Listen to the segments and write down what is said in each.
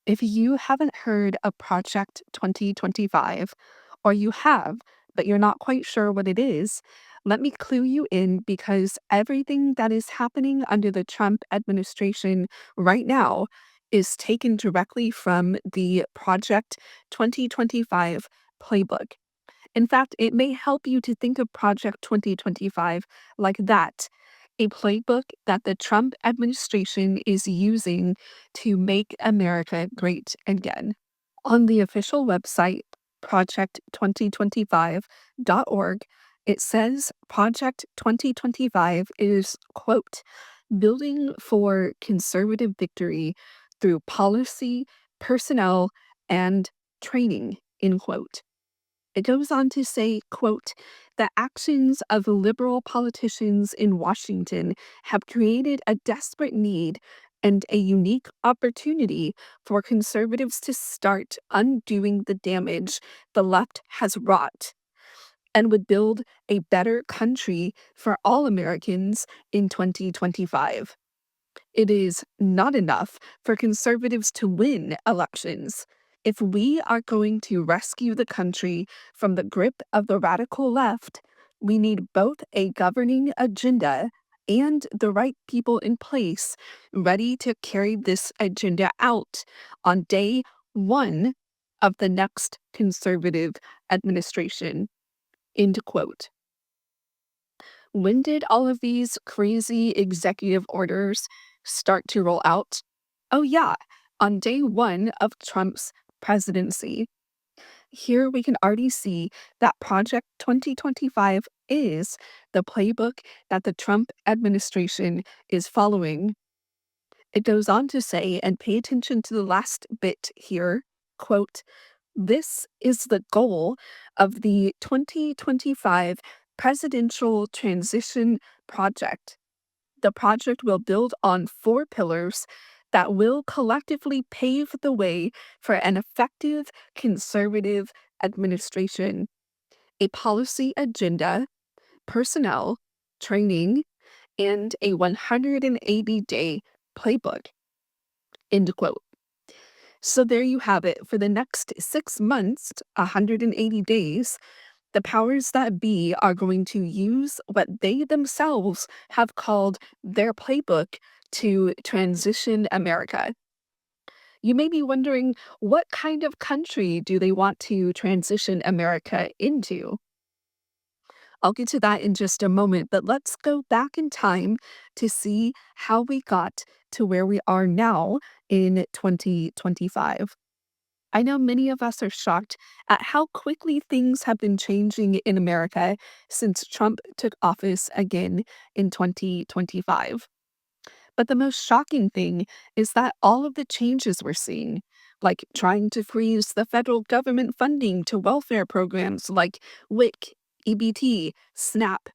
If you haven't heard of Project 2025, or you have, but you're not quite sure what it is, let me clue you in because everything that is happening under the Trump administration right now is taken directly from the Project 2025 playbook. In fact, it may help you to think of Project 2025 like that, a playbook that the Trump administration is using to make America great again. On the official website, project2025.org, it says Project 2025 is, quote, building for conservative victory through policy, personnel, and training, end quote. It goes on to say, quote, the actions of liberal politicians in Washington have created a desperate need and a unique opportunity for conservatives to start undoing the damage the left has wrought and would build a better country for all Americans in 2025. It is not enough for conservatives to win elections. If we are going to rescue the country from the grip of the radical left, we need both a governing agenda and the right people in place ready to carry this agenda out on day one of the next conservative administration. End quote. When did all of these crazy executive orders start to roll out? Oh, yeah, on day one of Trump's presidency. Here we can already see that Project 2025 is the playbook that the Trump administration is following. It goes on to say, and pay attention to the last bit here, quote, this is the goal of the 2025 Presidential Transition Project. The project will build on four pillars that will collectively pave the way for an effective conservative administration: a policy agenda, personnel, training, and a 180-day playbook. End quote. So there you have it. For the next 6 months, 180 days, the powers that be are going to use what they themselves have called their playbook to transition America. You may be wondering, what kind of country do they want to transition America into? I'll get to that in just a moment, but let's go back in time to see how we got to where we are now in 2025. I know many of us are shocked at how quickly things have been changing in America since Trump took office again in 2025. But the most shocking thing is that all of the changes we're seeing, like trying to freeze the federal government funding to welfare programs like WIC, EBT, SNAP,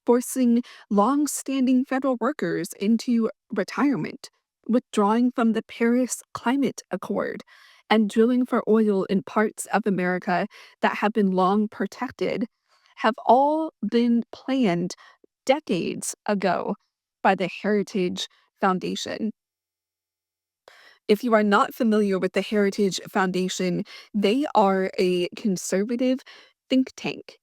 forcing long-standing federal workers into retirement, withdrawing from the Paris Climate Accord, and drilling for oil in parts of America that have been long protected, have all been planned decades ago by the Heritage Foundation. If you are not familiar with the Heritage Foundation, they are a conservative think tank.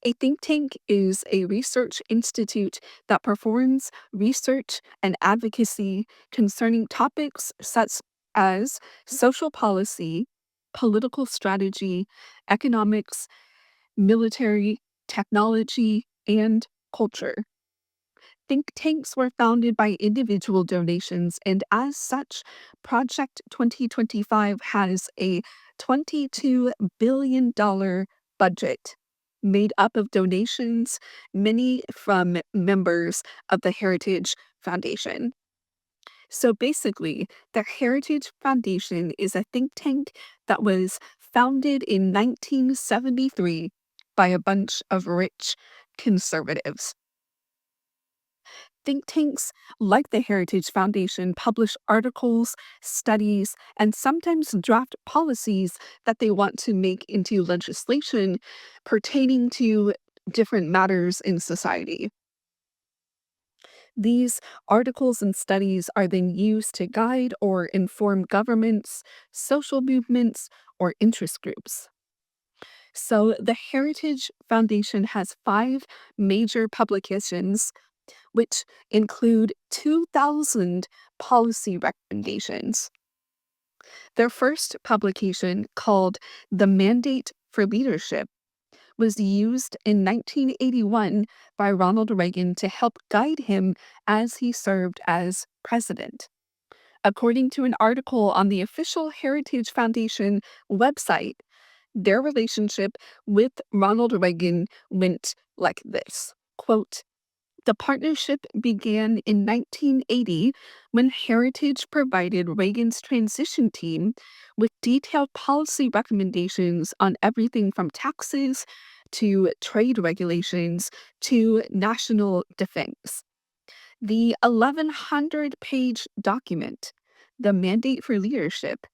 A think tank is a research institute that performs research and advocacy concerning topics such as social policy, political strategy, economics, military, technology, and culture. Think tanks were founded by individual donations, and as such, Project 2025 has a $22 billion budget made up of donations, many from members of the Heritage Foundation. So basically, the Heritage Foundation is a think tank that was founded in 1973 by a bunch of rich conservatives. Think tanks like the Heritage Foundation publish articles, studies, and sometimes draft policies that they want to make into legislation pertaining to different matters in society. These articles and studies are then used to guide or inform governments, social movements, or interest groups. So, the Heritage Foundation has five major publications, which include 2,000 policy recommendations. Their first publication, called The Mandate for Leadership, was used in 1981 by Ronald Reagan to help guide him as he served as president. According to an article on the official Heritage Foundation website, their relationship with Ronald Reagan went like this, quote, "The partnership began in 1980 when Heritage provided Reagan's transition team with detailed policy recommendations on everything from taxes to trade regulations to national defense. The 1,100-page document, The Mandate for Leadership,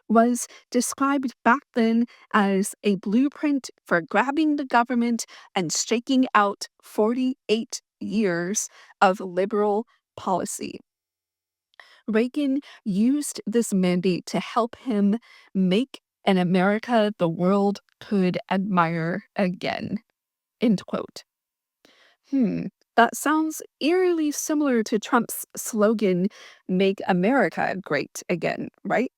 was described back then as a blueprint for grabbing the government and shaking out 48 years of liberal policy. Reagan used this mandate to help him make an America the world could admire again." End quote. Hmm, that sounds eerily similar to Trump's slogan, "Make America Great Again," right?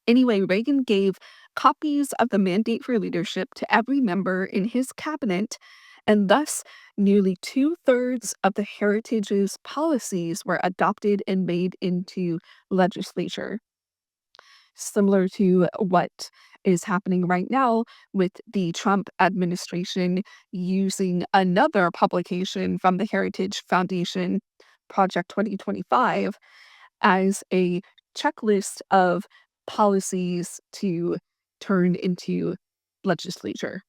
Anyway, Reagan gave copies of the Mandate for Leadership to every member in his cabinet, and thus nearly two-thirds of the Heritage's policies were adopted and made into legislature, similar to what is happening right now with the Trump administration using another publication from the Heritage Foundation, Project 2025, as a checklist of policies to turn into legislature.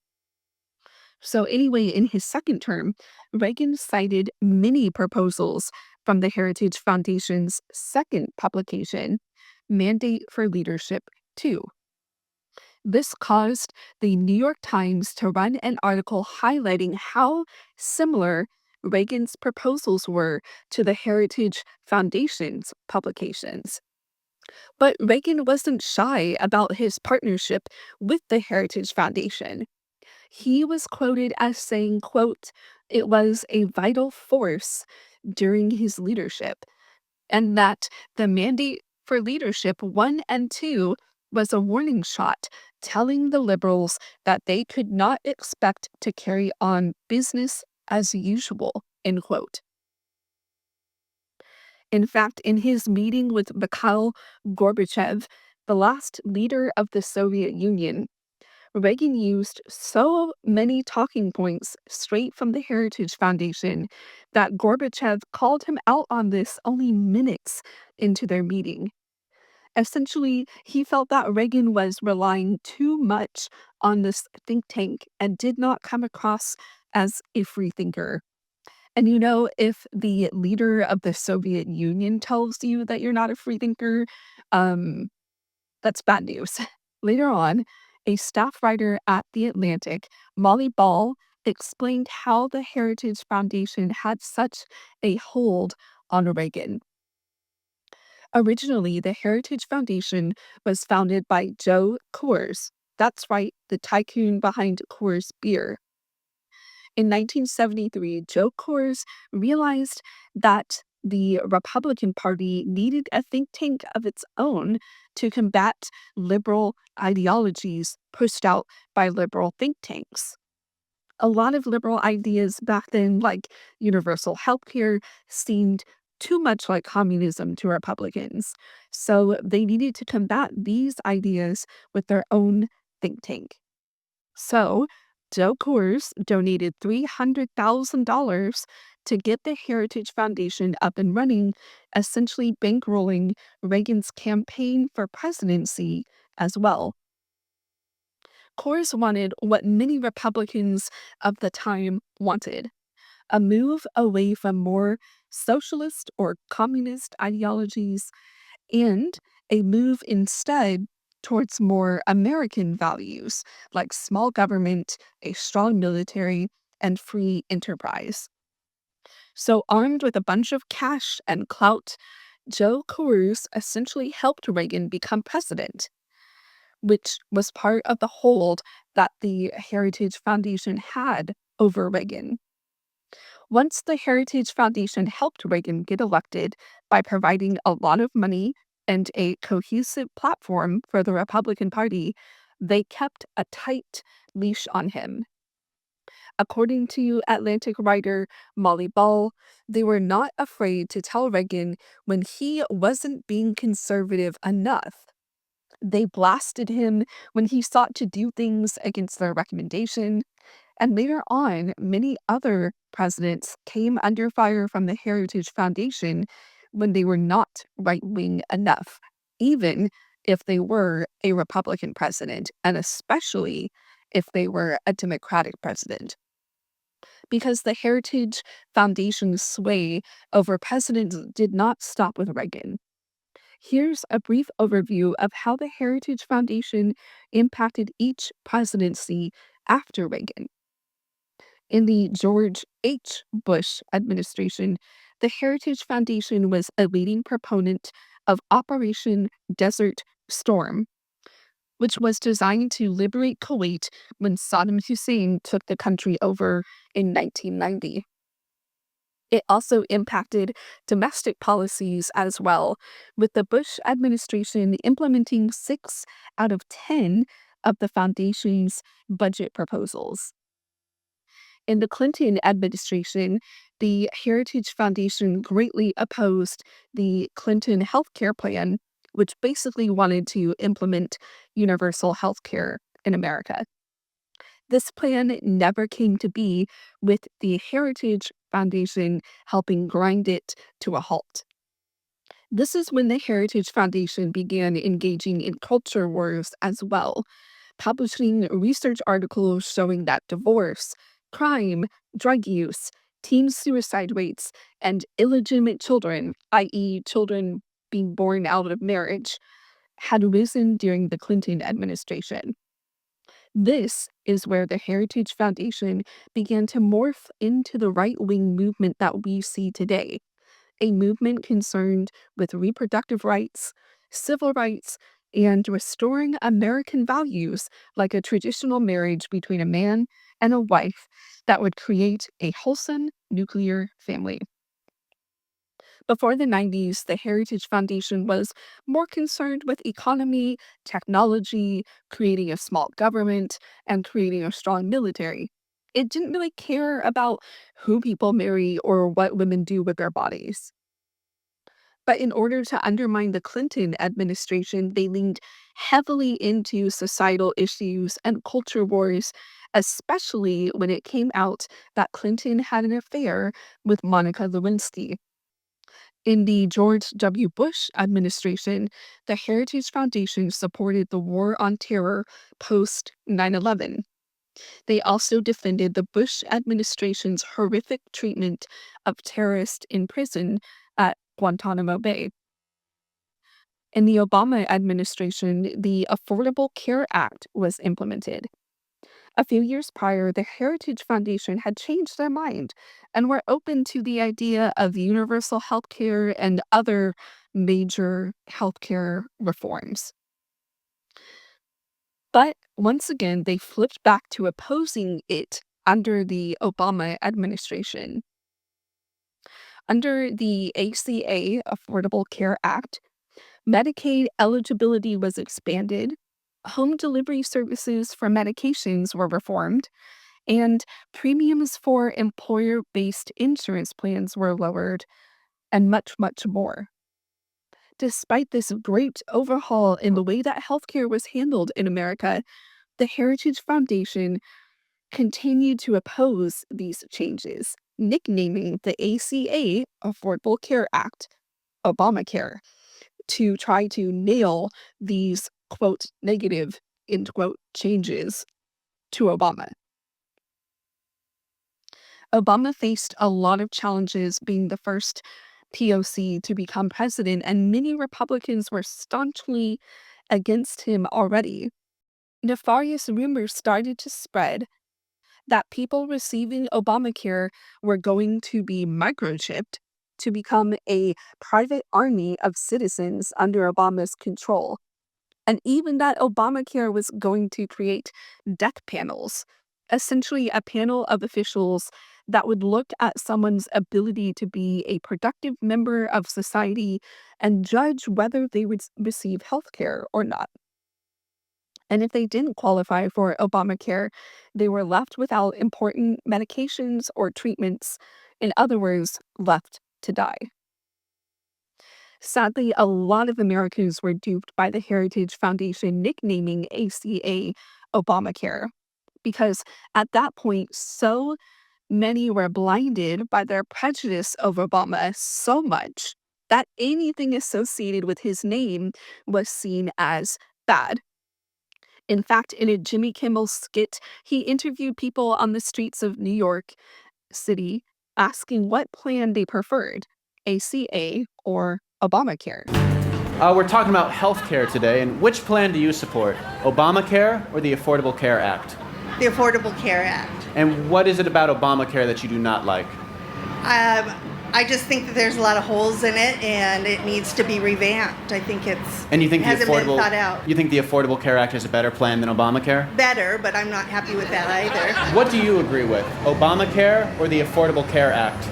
So, anyway, in his second term, Reagan cited many proposals from the Heritage Foundation's second publication, Mandate for Leadership 2. This caused the New York Times to run an article highlighting how similar Reagan's proposals were to the Heritage Foundation's publications. But Reagan wasn't shy about his partnership with the Heritage Foundation. He was quoted as saying, quote, "It was a vital force during his leadership," and that the Mandate for Leadership 1 and 2 was a warning shot telling the liberals that they could not expect to carry on business as usual, end quote. In fact, in his meeting with Mikhail Gorbachev, the last leader of the Soviet Union, Reagan used so many talking points straight from the Heritage Foundation that Gorbachev called him out on this only minutes into their meeting. Essentially, he felt that Reagan was relying too much on this think tank and did not come across as a freethinker. And if the leader of the Soviet Union tells you that you're not a freethinker, um, that's bad news. Later on, a staff writer at The Atlantic, Molly Ball, explained how the Heritage Foundation had such a hold on Reagan. Originally, the Heritage Foundation was founded by Joe Coors. That's right, the tycoon behind Coors Beer. In 1973, Joe Coors realized that the Republican Party needed a think tank of its own to combat liberal ideologies pushed out by liberal think tanks. A lot of liberal ideas back then, like universal healthcare, seemed too much like communism to Republicans. So they needed to combat these ideas with their own think tank. So, Joe Coors donated $300,000 to get the Heritage Foundation up and running, essentially bankrolling Reagan's campaign for presidency as well. Coors wanted what many Republicans of the time wanted: a move away from more socialist or communist ideologies and a move instead towards more American values like small government, a strong military, and free enterprise. So, armed with a bunch of cash and clout, Joe Carruth essentially helped Reagan become president, which was part of the hold that the Heritage Foundation had over Reagan. Once the Heritage Foundation helped Reagan get elected by providing a lot of money and a cohesive platform for the Republican Party, they kept a tight leash on him. According to Atlantic writer Molly Ball, they were not afraid to tell Reagan when he wasn't being conservative enough. They blasted him when he sought to do things against their recommendation. And later on, many other presidents came under fire from the Heritage Foundation when they were not right wing enough, even if they were a Republican president, and especially if they were a Democratic president. Because the Heritage Foundation's sway over presidents did not stop with Reagan. Here's a brief overview of how the Heritage Foundation impacted each presidency after Reagan. In the George H. Bush administration, the Heritage Foundation was a leading proponent of Operation Desert Storm, which was designed to liberate Kuwait when Saddam Hussein took the country over in 1990. It also impacted domestic policies as well, with the Bush administration implementing 6 out of 10 of the foundation's budget proposals. In the Clinton administration, the Heritage Foundation greatly opposed the Clinton healthcare plan, which basically wanted to implement universal healthcare in America. This plan never came to be, with the Heritage Foundation helping grind it to a halt. This is when the Heritage Foundation began engaging in culture wars as well, publishing research articles showing that divorce, crime, drug use, teen suicide rates, and illegitimate children, i.e., children being born out of marriage, had risen during the Clinton administration. This is where the Heritage Foundation began to morph into the right wing movement that we see today, a movement concerned with reproductive rights, civil rights, and restoring American values like a traditional marriage between a man and a wife that would create a wholesome nuclear family. Before the 90s, the Heritage Foundation was more concerned with economy, technology, creating a small government, and creating a strong military. It didn't really care about who people marry or what women do with their bodies. But in order to undermine the Clinton administration, they leaned heavily into societal issues and culture wars, especially when it came out that Clinton had an affair with Monica Lewinsky. In the George W. Bush administration, the Heritage Foundation supported the war on terror post 9/11. They also defended the Bush administration's horrific treatment of terrorists in prison at Guantanamo Bay. In the Obama administration, the Affordable Care Act was implemented. A few years prior, the Heritage Foundation had changed their mind and were open to the idea of universal health care and other major healthcare reforms. But once again, they flipped back to opposing it under the Obama administration. Under the ACA, Affordable Care Act, Medicaid eligibility was expanded, home delivery services for medications were reformed, and premiums for employer based insurance plans were lowered, and much, much more. Despite this great overhaul in the way that healthcare was handled in America, the Heritage Foundation continued to oppose these changes, nicknaming the ACA, Affordable Care Act, Obamacare, to try to nail these, quote, negative, end quote, changes to Obama. Obama faced a lot of challenges being the first POC to become president, and many Republicans were staunchly against him already. Nefarious rumors started to spread, that people receiving Obamacare were going to be microchipped to become a private army of citizens under Obama's control. And even that Obamacare was going to create death panels, essentially a panel of officials that would look at someone's ability to be a productive member of society and judge whether they would receive health care or not. And if they didn't qualify for Obamacare, they were left without important medications or treatments. In other words, left to die. Sadly, a lot of Americans were duped by the Heritage Foundation nicknaming ACA Obamacare because at that point, so many were blinded by their prejudice of Obama so much that anything associated with his name was seen as bad. In fact, in a Jimmy Kimmel skit, he interviewed people on the streets of New York City asking what plan they preferred, ACA or Obamacare. We're talking about healthcare today, and which plan do you support? Obamacare or the Affordable Care Act? The Affordable Care Act. And what is it about Obamacare that you do not like? I just think that there's a lot of holes in it, and it needs to be revamped. I think And you think hasn't been thought out. You think the Affordable Care Act is a better plan than Obamacare? Better, but I'm not happy with that either. What do you agree with, Obamacare or the Affordable Care Act?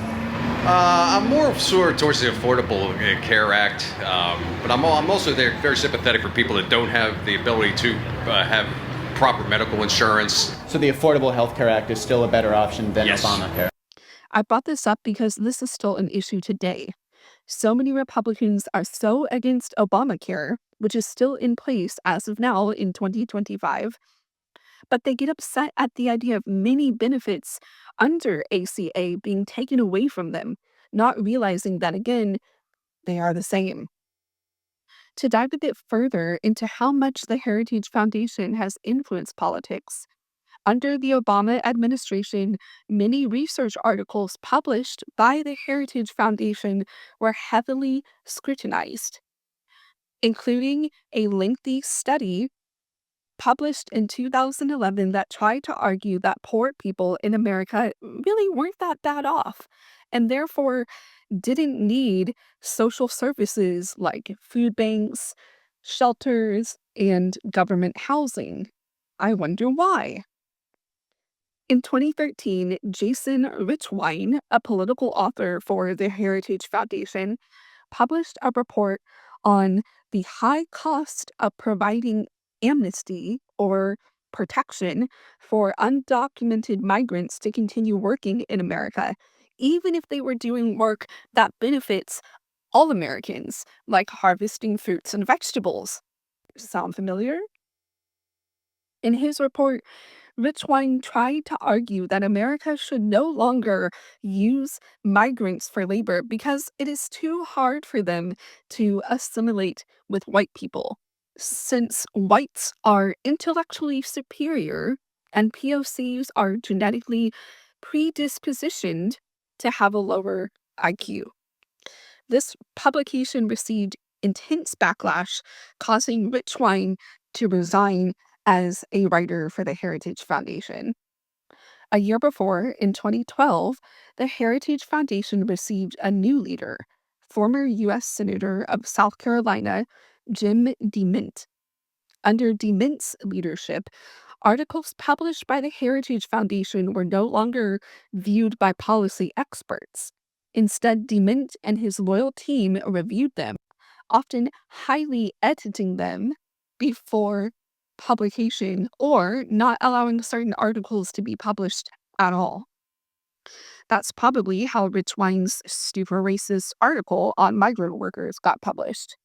I'm more sort of towards the Affordable Care Act, but I'm also very sympathetic for people that don't have the ability to have proper medical insurance. So the Affordable Health Care Act is still a better option than Yes. Obamacare? I brought this up because this is still an issue today. So many Republicans are so against Obamacare, which is still in place as of now in 2025, but they get upset at the idea of many benefits under ACA being taken away from them, not realizing that, again, they are the same. To dive a bit further into how much the Heritage Foundation has influenced politics, under the Obama administration, many research articles published by the Heritage Foundation were heavily scrutinized, including a lengthy study published in 2011 that tried to argue that poor people in America really weren't that bad off and therefore didn't need social services like food banks, shelters, and government housing. I wonder why. In 2013, Jason Richwine, a political author for the Heritage Foundation, published a report on the high cost of providing amnesty or protection for undocumented migrants to continue working in America, even if they were doing work that benefits all Americans, like harvesting fruits and vegetables. Sound familiar? In his report, Richwine tried to argue that America should no longer use migrants for labor because it is too hard for them to assimilate with white people. Since whites are intellectually superior and POCs are genetically predispositioned to have a lower IQ. This publication received intense backlash, causing Richwine to resign as a writer for the Heritage Foundation. A year before, in 2012, the Heritage Foundation received a new leader, former U.S. Senator of South Carolina, Jim DeMint. Under DeMint's leadership, articles published by the Heritage Foundation were no longer viewed by policy experts. Instead, DeMint and his loyal team reviewed them, often highly editing them before publication or not allowing certain articles to be published at all. That's probably how Rich Wine's super racist article on migrant workers got published.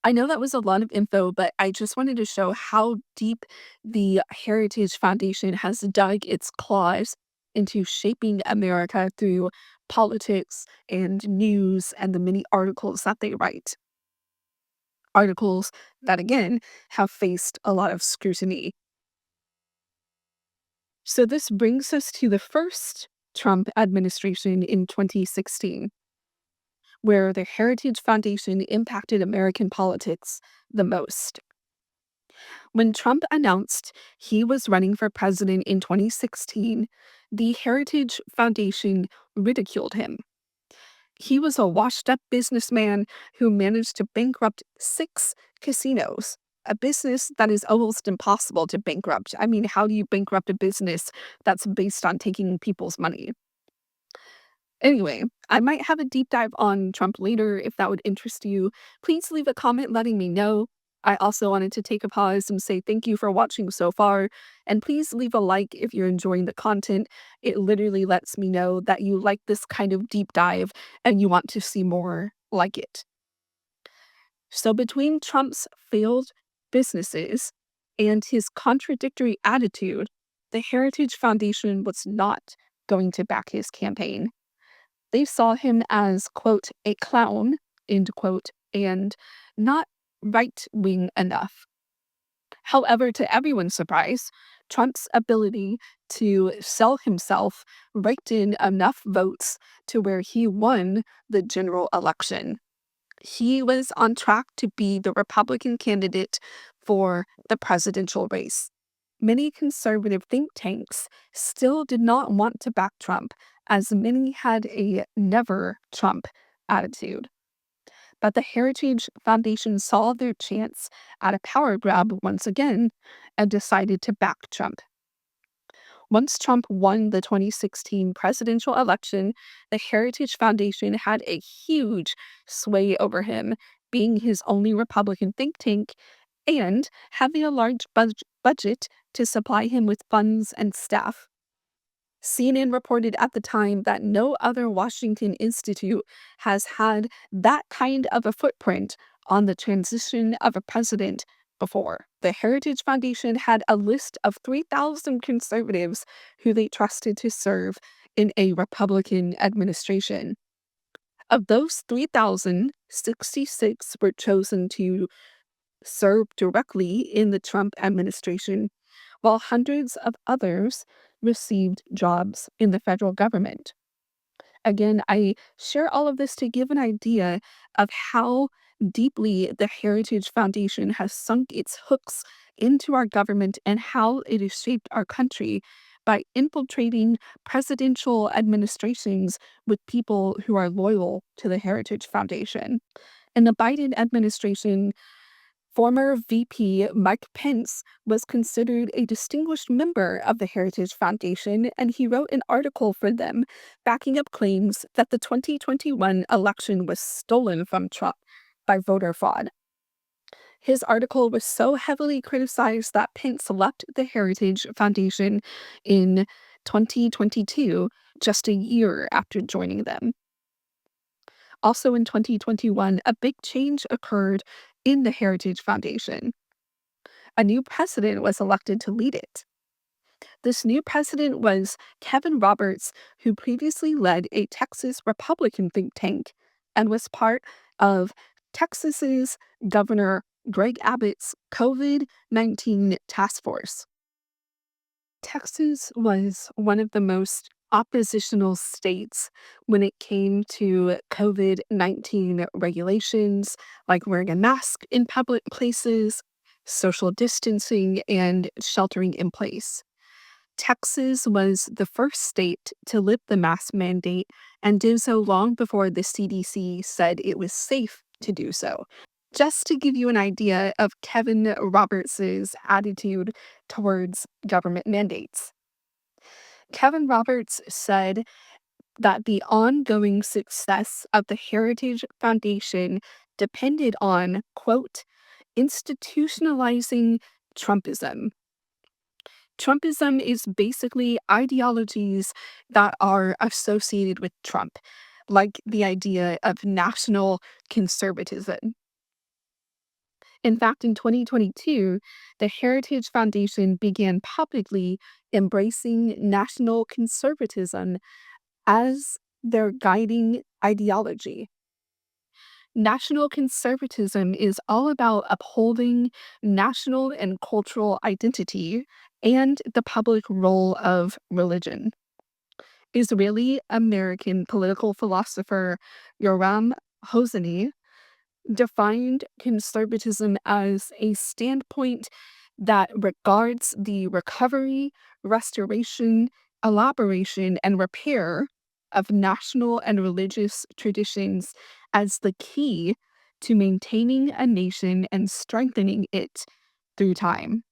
I know that was a lot of info, but I just wanted to show how deep the Heritage Foundation has dug its claws into shaping America through politics and news and the many articles that they write. Articles that, again, have faced a lot of scrutiny. So, this brings us to the first Trump administration in 2016, where the Heritage Foundation impacted American politics the most. When Trump announced he was running for president in 2016, the Heritage Foundation ridiculed him. He was a washed up businessman who managed to bankrupt 6 casinos, a business that is almost impossible to bankrupt. I mean, how do you bankrupt a business that's based on taking people's money? Anyway, I might have a deep dive on Trump later if that would interest you. Please leave a comment letting me know. I also wanted to take a pause and say thank you for watching so far. And please leave a like if you're enjoying the content. It literally lets me know that you like this kind of deep dive and you want to see more like it. So, between Trump's failed businesses and his contradictory attitude, the Heritage Foundation was not going to back his campaign. They saw him as, quote, a clown, end quote, and not right wing enough. However, to everyone's surprise, Trump's ability to sell himself raked in enough votes to where he won the general election. He was on track to be the Republican candidate for the presidential race. Many conservative think tanks still did not want to back Trump, as many had a never Trump attitude. But the Heritage Foundation saw their chance at a power grab once again and decided to back Trump. Once Trump won the 2016 presidential election, the Heritage Foundation had a huge sway over him, being his only Republican think tank and having a large budget to supply him with funds and staff. CNN reported at the time that no other Washington institute has had that kind of a footprint on the transition of a president before. The Heritage Foundation had a list of 3,000 conservatives who they trusted to serve in a Republican administration. Of those 3,000, 66 were chosen to serve directly in the Trump administration, while hundreds of others received jobs in the federal government. Again, I share all of this to give an idea of how deeply the Heritage Foundation has sunk its hooks into our government and how it has shaped our country by infiltrating presidential administrations with people who are loyal to the Heritage Foundation. In the Biden administration, former VP Mike Pence was considered a distinguished member of the Heritage Foundation, and he wrote an article for them backing up claims that the 2021 election was stolen from Trump by voter fraud. His article was so heavily criticized that Pence left the Heritage Foundation in 2022, just a year after joining them. Also in 2021, a big change occurred in the Heritage Foundation. A new president was elected to lead it. This new president was Kevin Roberts, who previously led a Texas Republican think tank and was part of Texas's Governor Greg Abbott's COVID-19 task force. Texas was one of the most oppositional states when it came to COVID-19 regulations, like wearing a mask in public places, social distancing, and sheltering in place. Texas was the first state to lift the mask mandate and did so long before the CDC said it was safe to do so. Just to give you an idea of Kevin Roberts' attitude towards government mandates. Kevin Roberts said that the ongoing success of the Heritage Foundation depended on, quote, institutionalizing Trumpism. Trumpism is basically ideologies that are associated with Trump, like the idea of national conservatism. In fact, in 2022, the Heritage Foundation began publicly embracing national conservatism as their guiding ideology. National conservatism is all about upholding national and cultural identity and the public role of religion. Israeli American political philosopher Yoram Hosseini defined conservatism as a standpoint that regards the recovery, restoration, elaboration, and repair of national and religious traditions as the key to maintaining a nation and strengthening it through time.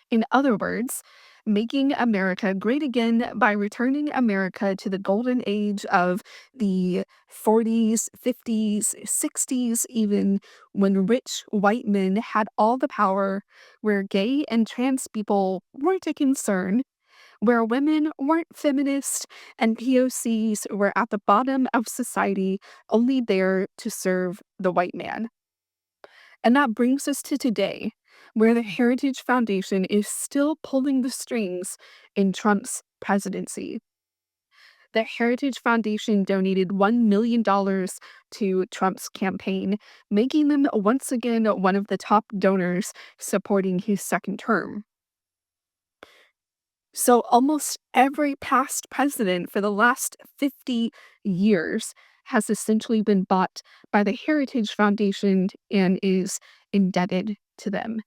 In other words, making America great again by returning America to the golden age of the 40s, 50s, 60s, even when rich white men had all the power, where gay and trans people weren't a concern, where women weren't feminist, and POCs were at the bottom of society, only there to serve the white man. And that brings us to today, where the Heritage Foundation is still pulling the strings in Trump's presidency. The Heritage Foundation donated $1 million to Trump's campaign, making them once again one of the top donors supporting his second term. So almost every past president for the last 50 years has essentially been bought by the Heritage Foundation and is indebted to them.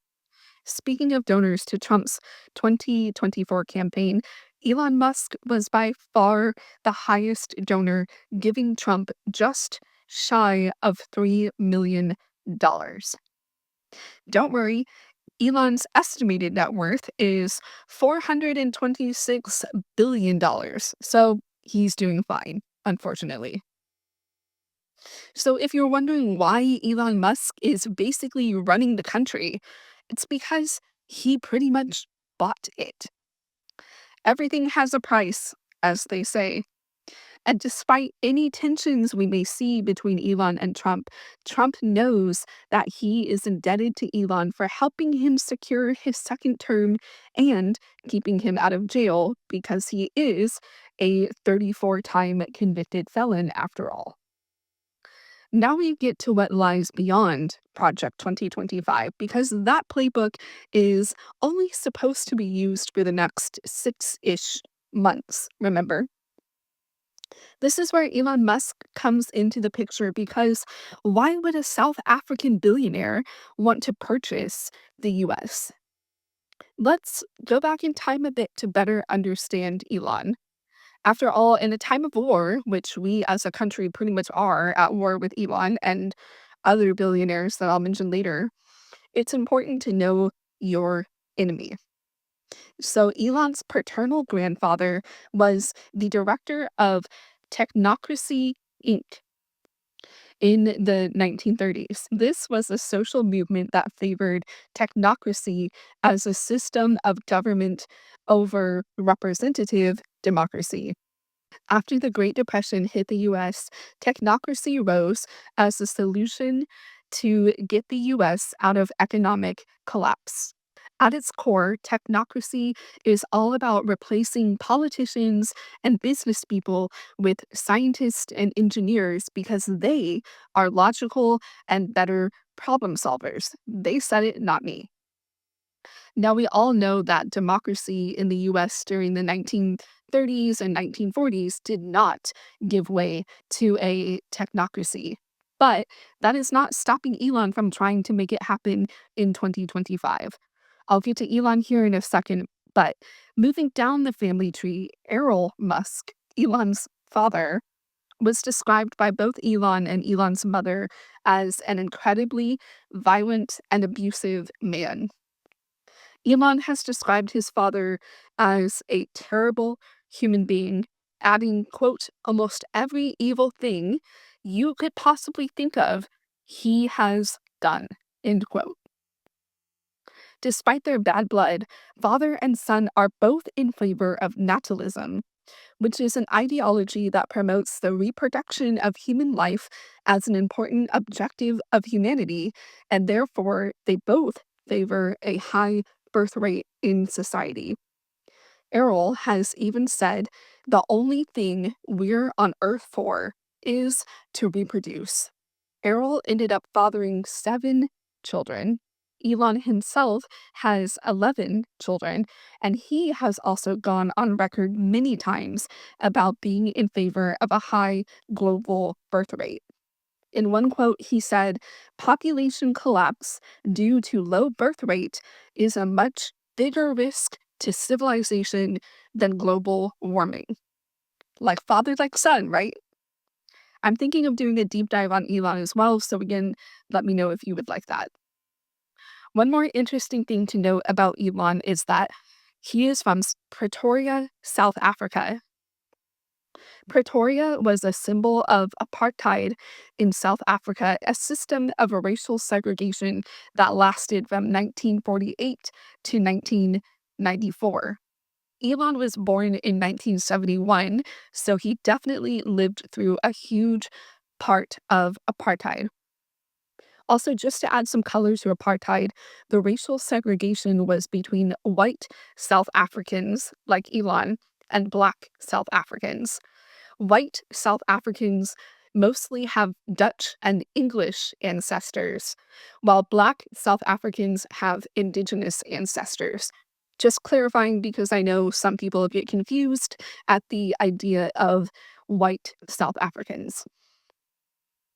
Speaking of donors to Trump's 2024 campaign, Elon Musk was by far the highest donor, giving Trump just shy of $3 million. Don't worry, Elon's estimated net worth is $426 billion. So he's doing fine, unfortunately. So if you're wondering why Elon Musk is basically running the country, it's because he pretty much bought it. Everything has a price, as they say. And despite any tensions we may see between Elon and Trump, Trump knows that he is indebted to Elon for helping him secure his second term and keeping him out of jail because he is a 34-time convicted felon after all. Now we get to what lies beyond Project 2025 because that playbook is only supposed to be used for the next 6-ish months, remember? This is where Elon Musk comes into the picture because why would a South African billionaire want to purchase the US? Let's go back in time a bit to better understand Elon. After all, in a time of war, which we as a country pretty much are at war with Elon and other billionaires that I'll mention later, it's important to know your enemy. So, Elon's paternal grandfather was the director of Technocracy Inc. in the 1930s. This was a social movement that favored technocracy as a system of government over representative democracy. After the Great Depression hit the US, technocracy rose as a solution to get the US out of economic collapse. At its core, technocracy is all about replacing politicians and business people with scientists and engineers because they are logical and better problem solvers. They said it, not me. Now, we all know that democracy in the US during the 1930s and 1940s did not give way to a technocracy. But that is not stopping Elon from trying to make it happen in 2025. I'll get to Elon here in a second, but moving down the family tree, Errol Musk, Elon's father, was described by both Elon and Elon's mother as an incredibly violent and abusive man. Elon has described his father as a terrible human being, adding, quote, almost every evil thing you could possibly think of, he has done, end quote. Despite their bad blood, father and son are both in favor of natalism, which is an ideology that promotes the reproduction of human life as an important objective of humanity, and therefore they both favor a high birth rate in society. Errol has even said the only thing we're on Earth for is to reproduce. Errol ended up fathering 7 children. Elon himself has 11 children, and he has also gone on record many times about being in favor of a high global birth rate. In one quote, he said, "Population collapse due to low birth rate is a much bigger risk to civilization than global warming." Like father, like son, right? I'm thinking of doing a deep dive on Elon as well, so again, let me know if you would like that. One more interesting thing to note about Elon is that he is from Pretoria, South Africa. Pretoria was a symbol of apartheid in South Africa, a system of racial segregation that lasted from 1948 to 1994. Elon was born in 1971, so he definitely lived through a huge part of apartheid. Also, just to add some color to apartheid, the racial segregation was between white South Africans, like Elon, and black South Africans. White South Africans mostly have Dutch and English ancestors, while Black South Africans have Indigenous ancestors. Just clarifying because I know some people get confused at the idea of white South Africans.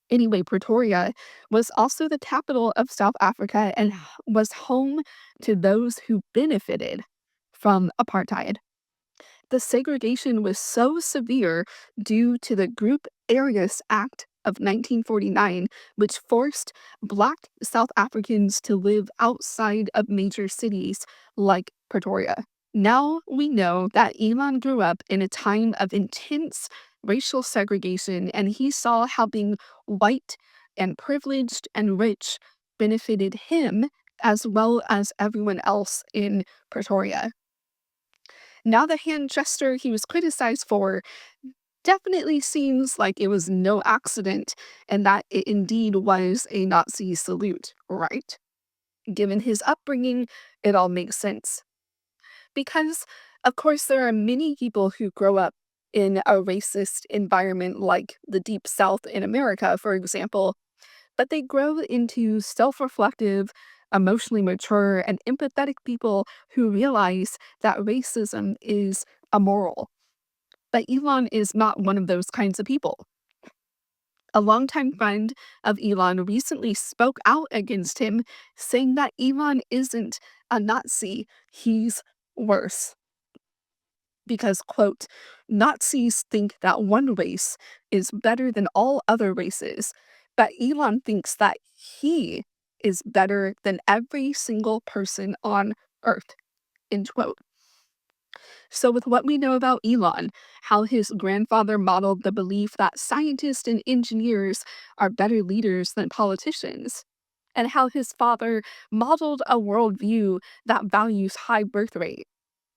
Anyway, Pretoria was also the capital of South Africa and was home to those who benefited from apartheid. The segregation was so severe due to the Group Areas Act of 1949, which forced Black South Africans to live outside of major cities like Pretoria. Now we know that Elon grew up in a time of intense racial segregation, and he saw how being white and privileged and rich benefited him as well as everyone else in Pretoria. Now, the hand gesture he was criticized for definitely seems like it was no accident and that it indeed was a Nazi salute, right? Given his upbringing, it all makes sense. Because, of course, there are many people who grow up in a racist environment like the Deep South in America, for example, but they grow into self reflective, emotionally mature, and empathetic people who realize that racism is immoral. But Elon is not one of those kinds of people. A longtime friend of Elon recently spoke out against him, saying that Elon isn't a Nazi, he's worse. Because, quote, Nazis think that one race is better than all other races, but Elon thinks that he is better than every single person on Earth, end quote. So, with what we know about Elon, how his grandfather modeled the belief that scientists and engineers are better leaders than politicians, and how his father modeled a worldview that values high birth rate,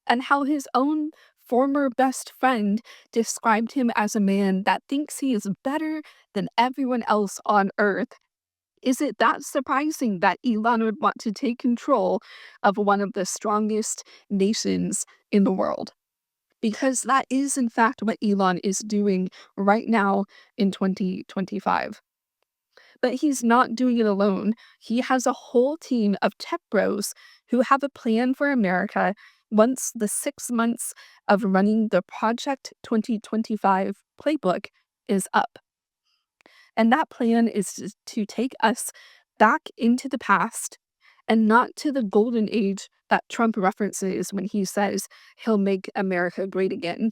and how his own former best friend described him as a man that thinks he is better than everyone else on Earth. Is it that surprising that Elon would want to take control of one of the strongest nations in the world? Because that is, in fact, what Elon is doing right now in 2025. But he's not doing it alone. He has a whole team of tech bros who have a plan for America once the 6 months of running the Project 2025 playbook is up. And that plan is to take us back into the past and not to the golden age that Trump references when he says he'll make America great again.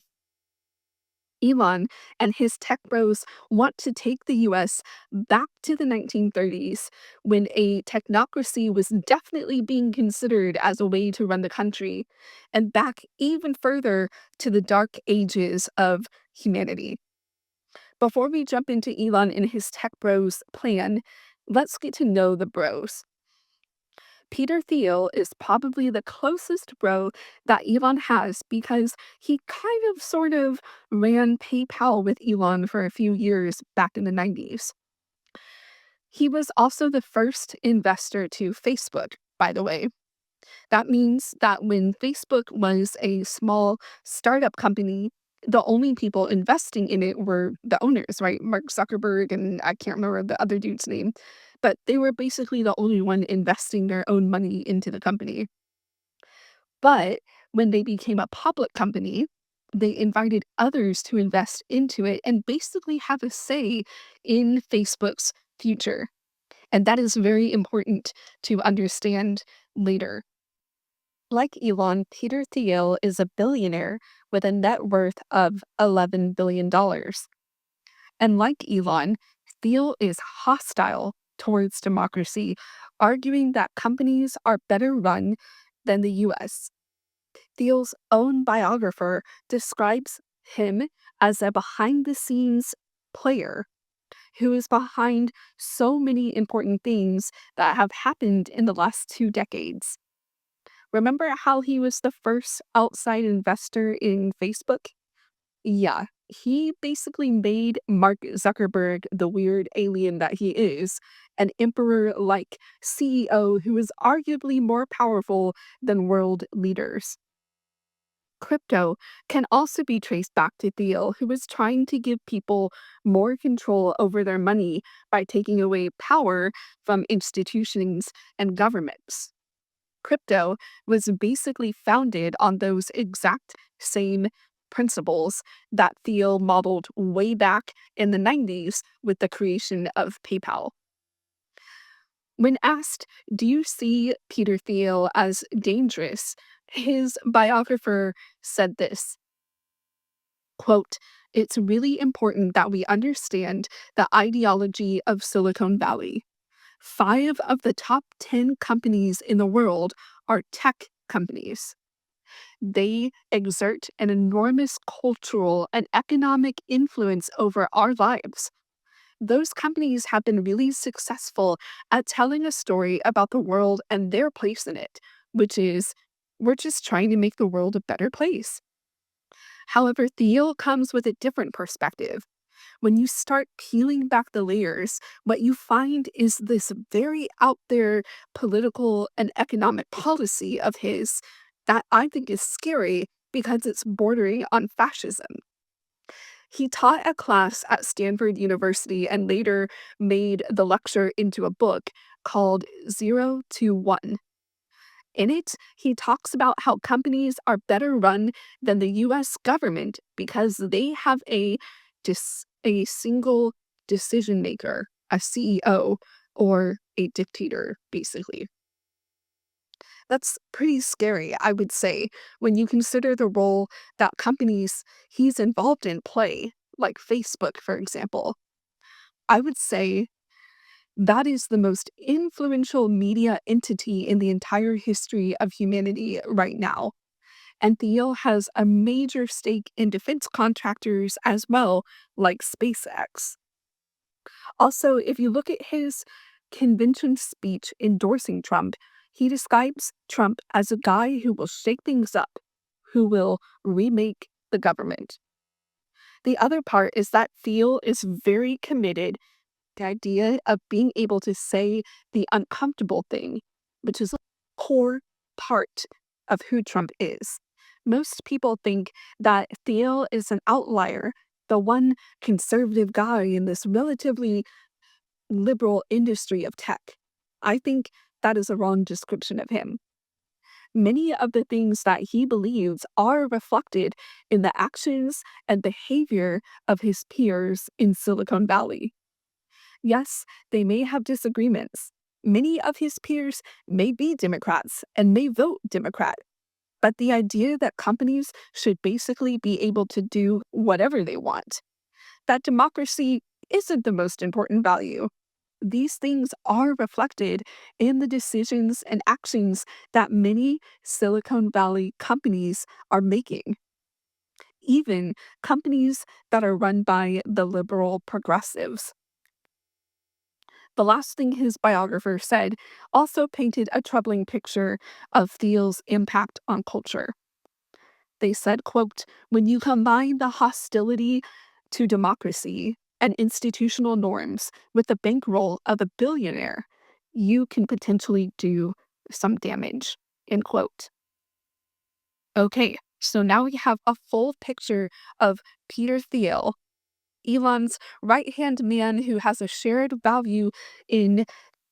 Elon and his tech bros want to take the US back to the 1930s when a technocracy was definitely being considered as a way to run the country, and back even further to the dark ages of humanity. Before we jump into Elon and his tech bros plan, let's get to know the bros. Peter Thiel is probably the closest bro that Elon has because he kind of sort of ran PayPal with Elon for a few years back in the 90s. He was also the first investor to Facebook, by the way. That means that when Facebook was a small startup company, the only people investing in it were the owners, right? Mark Zuckerberg and I can't remember the other dude's name, but they were basically the only one investing their own money into the company. But when they became a public company, they invited others to invest into it and basically have a say in Facebook's future. And that is very important to understand later. Like Elon, Peter Thiel is a billionaire with a net worth of $11 billion. And like Elon, Thiel is hostile towards democracy, arguing that companies are better run than the US. Thiel's own biographer describes him as a behind the scenes player who is behind so many important things that have happened in the last 2 decades. Remember how he was the first outside investor in Facebook? Yeah, he basically made Mark Zuckerberg the weird alien that he is, an emperor like CEO who is arguably more powerful than world leaders. Crypto can also be traced back to Thiel, who was trying to give people more control over their money by taking away power from institutions and governments. Crypto was basically founded on those exact same principles that Thiel modeled way back in the 90s with the creation of PayPal. When asked, do you see Peter Thiel as dangerous? His biographer said this, quote, "It's really important that we understand the ideology of Silicone Valley. 5 of the top 10 companies in the world are tech companies. They exert an enormous cultural and economic influence over our lives. Those companies have been really successful at telling a story about the world and their place in it, which is we're just trying to make the world a better place." However, Thiel comes with a different perspective. When you start peeling back the layers, what you find is this very out there political and economic policy of his that I think is scary because it's bordering on fascism. He taught a class at Stanford University and later made the lecture into a book called 0 to 1. In it, he talks about how companies are better run than the US government because they have a single decision maker, a CEO, or a dictator, basically. That's pretty scary, I would say, when you consider the role that companies he's involved in play, like Facebook, for example. I would say that is the most influential media entity in the entire history of humanity right now. And Thiel has a major stake in defense contractors as well, like SpaceX. Also, if you look at his convention speech endorsing Trump, he describes Trump as a guy who will shake things up, who will remake the government. The other part is that Thiel is very committed to the idea of being able to say the uncomfortable thing, which is a core part of who Trump is. Most people think that Thiel is an outlier, the one conservative guy in this relatively liberal industry of tech. I think that is a wrong description of him. Many of the things that he believes are reflected in the actions and behavior of his peers in Silicon Valley. Yes, they may have disagreements. Many of his peers may be Democrats and may vote Democrat. But the idea that companies should basically be able to do whatever they want, that democracy isn't the most important value. These things are reflected in the decisions and actions that many Silicon Valley companies are making. Even companies that are run by the liberal progressives. The last thing his biographer said also painted a troubling picture of Thiel's impact on culture. They said, quote, "When you combine the hostility to democracy and institutional norms with the bankroll of a billionaire, you can potentially do some damage," end quote. Okay, so now we have a full picture of Peter Thiel, Elon's right-hand man who has a shared value in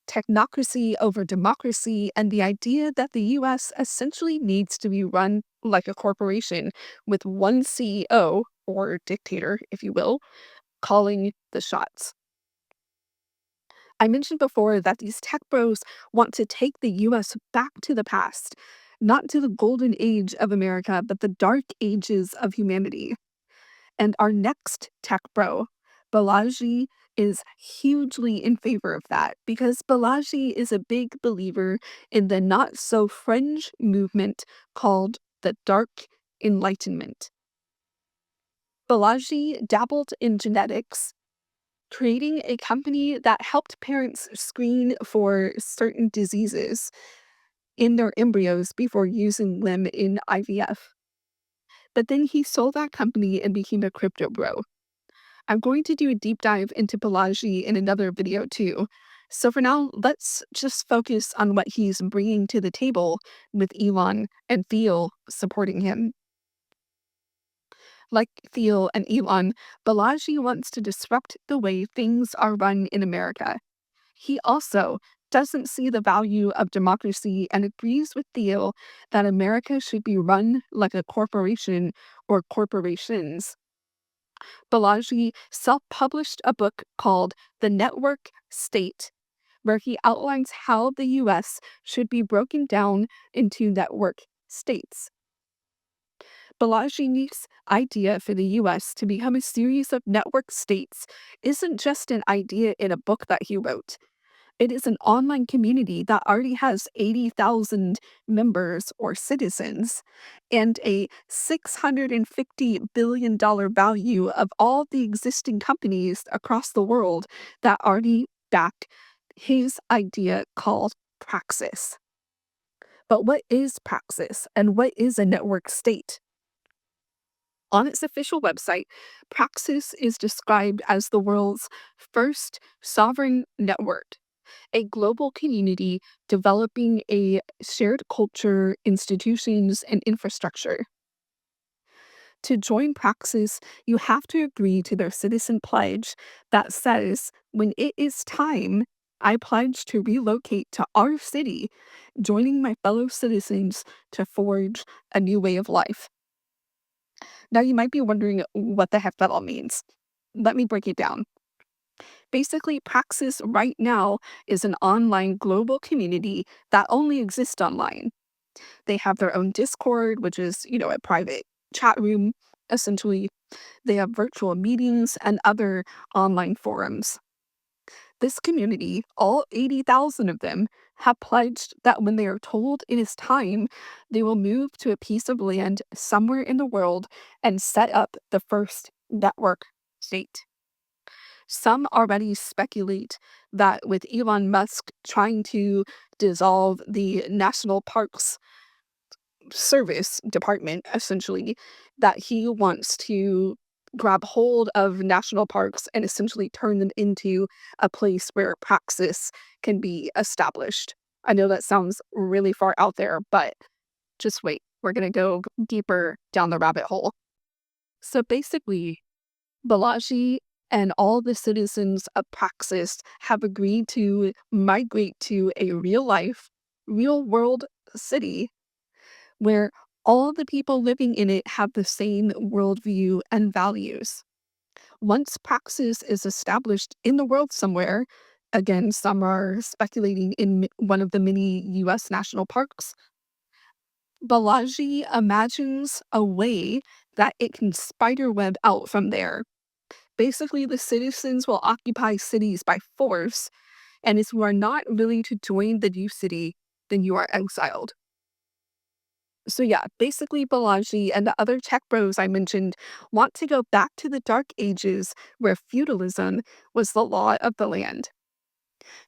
technocracy over democracy and the idea that the US essentially needs to be run like a corporation with one CEO, or dictator, if you will, calling the shots. I mentioned before that these tech bros want to take the US back to the past, not to the golden age of America, but the dark ages of humanity. And our next tech bro, Balaji, is hugely in favor of that because Balaji is a big believer in the not so fringe movement called the Dark Enlightenment. Balaji dabbled in genetics, creating a company that helped parents screen for certain diseases in their embryos before using them in IVF. But then he sold that company and became a crypto bro. I'm going to do a deep dive into Balaji in another video too. So for now, let's just focus on what he's bringing to the table with Elon and Theo supporting him. Like Theo and Elon, Balaji wants to disrupt the way things are run in America. He also doesn't see the value of democracy and agrees with Theo that America should be run like a corporation or corporations. Balaji self published a book called The Network State, where he outlines how the US should be broken down into network states. Balaji's idea for the US to become a series of network states isn't just an idea in a book that he wrote. It is an online community that already has 80,000 members or citizens and a $650 billion value of all the existing companies across the world that already back his idea called Praxis. But what is Praxis and what is a network state? On its official website, Praxis is described as the world's first sovereign network, a global community developing a shared culture, institutions, and infrastructure. To join Praxis, you have to agree to their citizen pledge that says, when it is time, I pledge to relocate to our city, joining my fellow citizens to forge a new way of life. Now, you might be wondering what the heck that all means. Let me break it down. Basically, Praxis right now is an online global community that only exists online. They have their own Discord, which is, a private chat room, essentially. They have virtual meetings and other online forums. This community, all 80,000 of them, have pledged that when they are told it is time, they will move to a piece of land somewhere in the world and set up the first network state. Some already speculate that with Elon Musk trying to dissolve the National Parks Service Department, essentially, that he wants to grab hold of national parks and essentially turn them into a place where praxis can be established. I know that sounds really far out there, but just wait. We're going to go deeper down the rabbit hole. So basically, Balaji and all the citizens of Praxis have agreed to migrate to a real life, real world city where all the people living in it have the same worldview and values. Once Praxis is established in the world somewhere, again, some are speculating in one of the many US national parks, Balaji imagines a way that it can spiderweb out from there. Basically, the citizens will occupy cities by force, and if you are not willing to join the new city, then you are exiled. So yeah, basically Balaji and the other tech bros I mentioned want to go back to the dark ages where feudalism was the law of the land.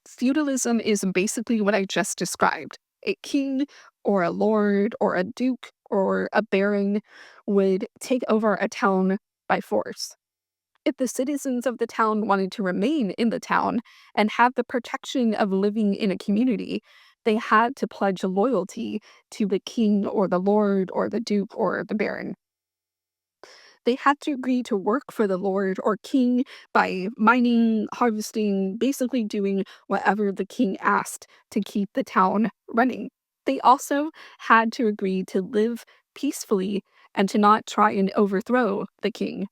Feudalism is basically what I just described. A king or a lord or a duke or a baron would take over a town by force. If the citizens of the town wanted to remain in the town and have the protection of living in a community, they had to pledge loyalty to the king or the lord or the duke or the baron. They had to agree to work for the lord or king by mining, harvesting, basically doing whatever the king asked to keep the town running. They also had to agree to live peacefully and to not try and overthrow the king.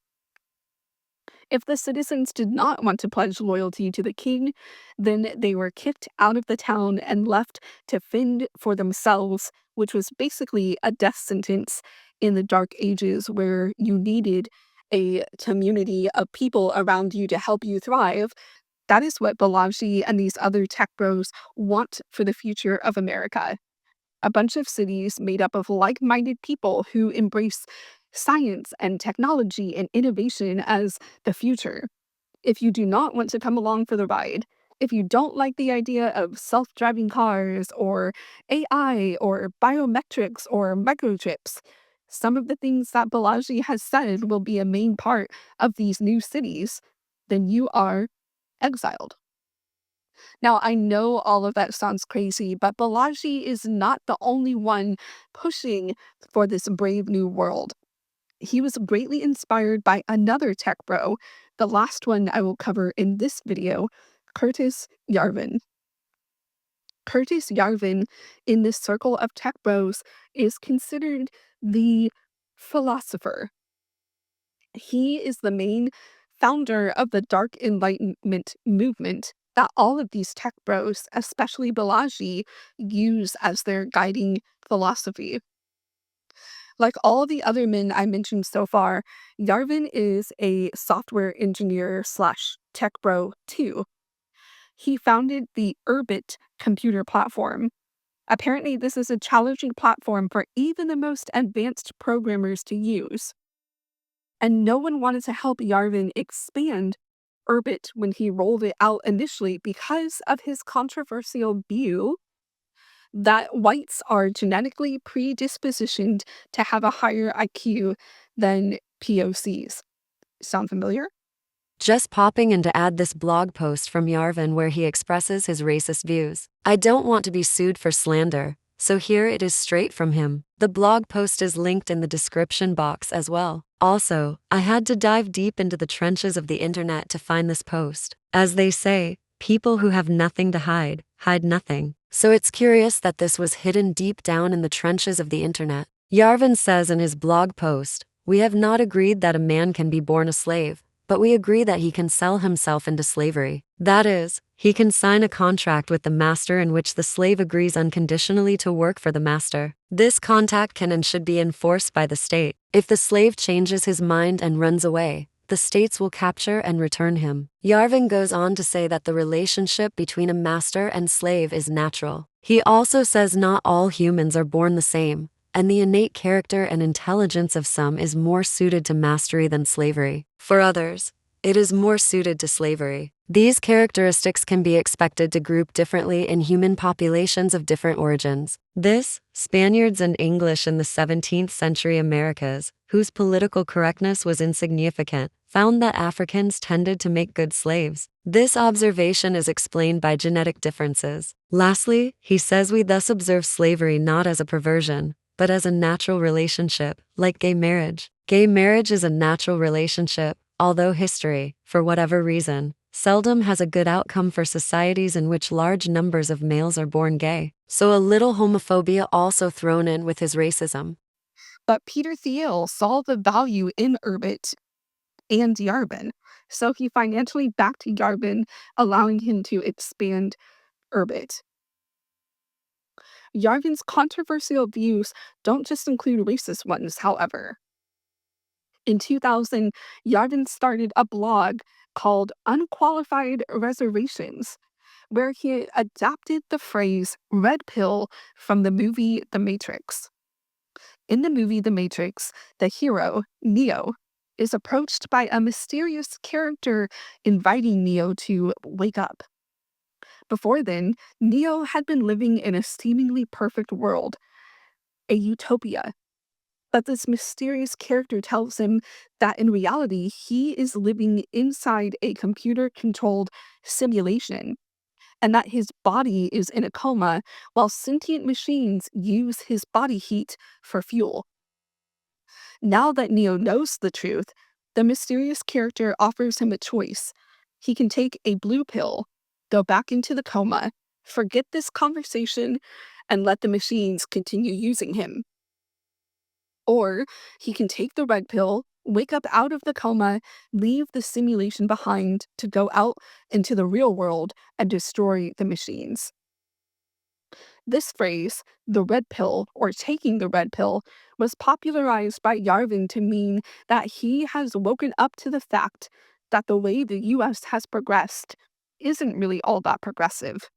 If the citizens did not want to pledge loyalty to the king, then they were kicked out of the town and left to fend for themselves, which was basically a death sentence in the Dark Ages where you needed a community of people around you to help you thrive. That is what Balaji and these other tech bros want for the future of America. A bunch of cities made up of like-minded people who embrace science and technology and innovation as the future. If you do not want to come along for the ride, if you don't like the idea of self-driving cars or AI or biometrics or microchips, some of the things that Balaji has said will be a main part of these new cities, then you are exiled. Now, I know all of that sounds crazy, but Balaji is not the only one pushing for this brave new world. He was greatly inspired by another tech bro, the last one I will cover in this video, Curtis Yarvin. Curtis Yarvin, in this circle of tech bros, is considered the philosopher. He is the main founder of the Dark Enlightenment movement that all of these tech bros, especially Balaji, use as their guiding philosophy. Like all the other men I mentioned so far, Yarvin is a software engineer slash tech bro too. He founded the Urbit computer platform. Apparently, this is a challenging platform for even the most advanced programmers to use. And no one wanted to help Yarvin expand Urbit when he rolled it out initially because of his controversial view that whites are genetically predispositioned to have a higher IQ than POCs. Sound familiar? Just popping in to add this blog post from Yarvin where he expresses his racist views. I don't want to be sued for slander, so here it is straight from him. The blog post is linked in the description box as well. Also, I had to dive deep into the trenches of the internet to find this post. As they say, people who have nothing to hide, hide nothing. So it's curious that this was hidden deep down in the trenches of the internet. Yarvin says in his blog post, "We have not agreed that a man can be born a slave, but we agree that he can sell himself into slavery. That is, he can sign a contract with the master in which the slave agrees unconditionally to work for the master. This contract can and should be enforced by the state. If the slave changes his mind and runs away, the states will capture and return him." Yarvin goes on to say that the relationship between a master and slave is natural. He also says not all humans are born the same, and the innate character and intelligence of some is more suited to mastery than slavery. For others, it is more suited to slavery. These characteristics can be expected to group differently in human populations of different origins. This, Spaniards and English in the 17th century Americas, whose political correctness was insignificant, found that Africans tended to make good slaves. This observation is explained by genetic differences. Lastly, he says we thus observe slavery not as a perversion, but as a natural relationship, like gay marriage. Gay marriage is a natural relationship, although history, for whatever reason, seldom has a good outcome for societies in which large numbers of males are born gay. So a little homophobia also thrown in with his racism. But Peter Thiel saw the value in Urbit and Yarvin, so he financially backed Yarvin, allowing him to expand Urbit. Yarvin's controversial views don't just include racist ones, however. In 2000, Yarvin started a blog called Unqualified Reservations, where he adapted the phrase red pill from the movie The Matrix. In the movie The Matrix, the hero, Neo, is approached by a mysterious character inviting Neo to wake up. Before then, Neo had been living in a seemingly perfect world, a utopia. But this mysterious character tells him that in reality, he is living inside a computer-controlled simulation, and that his body is in a coma while sentient machines use his body heat for fuel. Now that Neo knows the truth, the mysterious character offers him a choice. He can take a blue pill, go back into the coma, forget this conversation, and let the machines continue using him. Or he can take the red pill, Wake up out of the coma, leave the simulation behind to go out into the real world and destroy the machines. This phrase, the red pill or taking the red pill, was popularized by Yarvin to mean that he has woken up to the fact that the way the US has progressed isn't really all that progressive.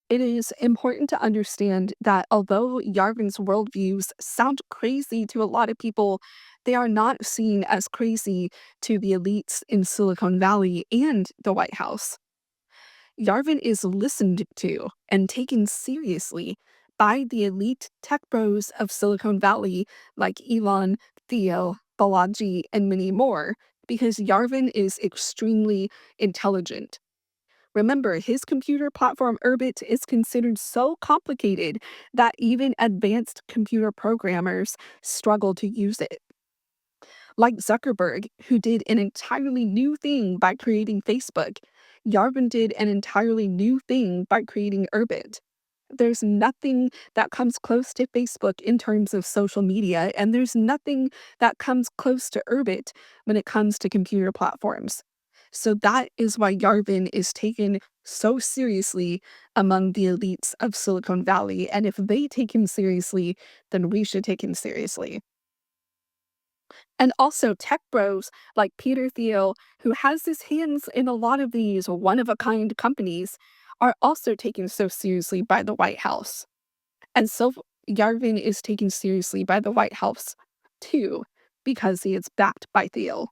It is important to understand that although Yarvin's worldviews sound crazy to a lot of people, they are not seen as crazy to the elites in Silicon Valley and the White House. Yarvin is listened to and taken seriously by the elite tech bros of Silicon Valley like Elon, Theo, Balaji, and many more because Yarvin is extremely intelligent. Remember, his computer platform Urbit is considered so complicated that even advanced computer programmers struggle to use it. Like Zuckerberg, who did an entirely new thing by creating Facebook, Yarvin did an entirely new thing by creating Urbit. There's nothing that comes close to Facebook in terms of social media, and there's nothing that comes close to Urbit when it comes to computer platforms. So that is why Yarvin is taken so seriously among the elites of Silicon Valley. And if they take him seriously, then we should take him seriously. And also tech bros like Peter Thiel, who has his hands in a lot of these one-of-a-kind companies, are also taken so seriously by the White House. And so Yarvin is taken seriously by the White House, too, because he is backed by Thiel.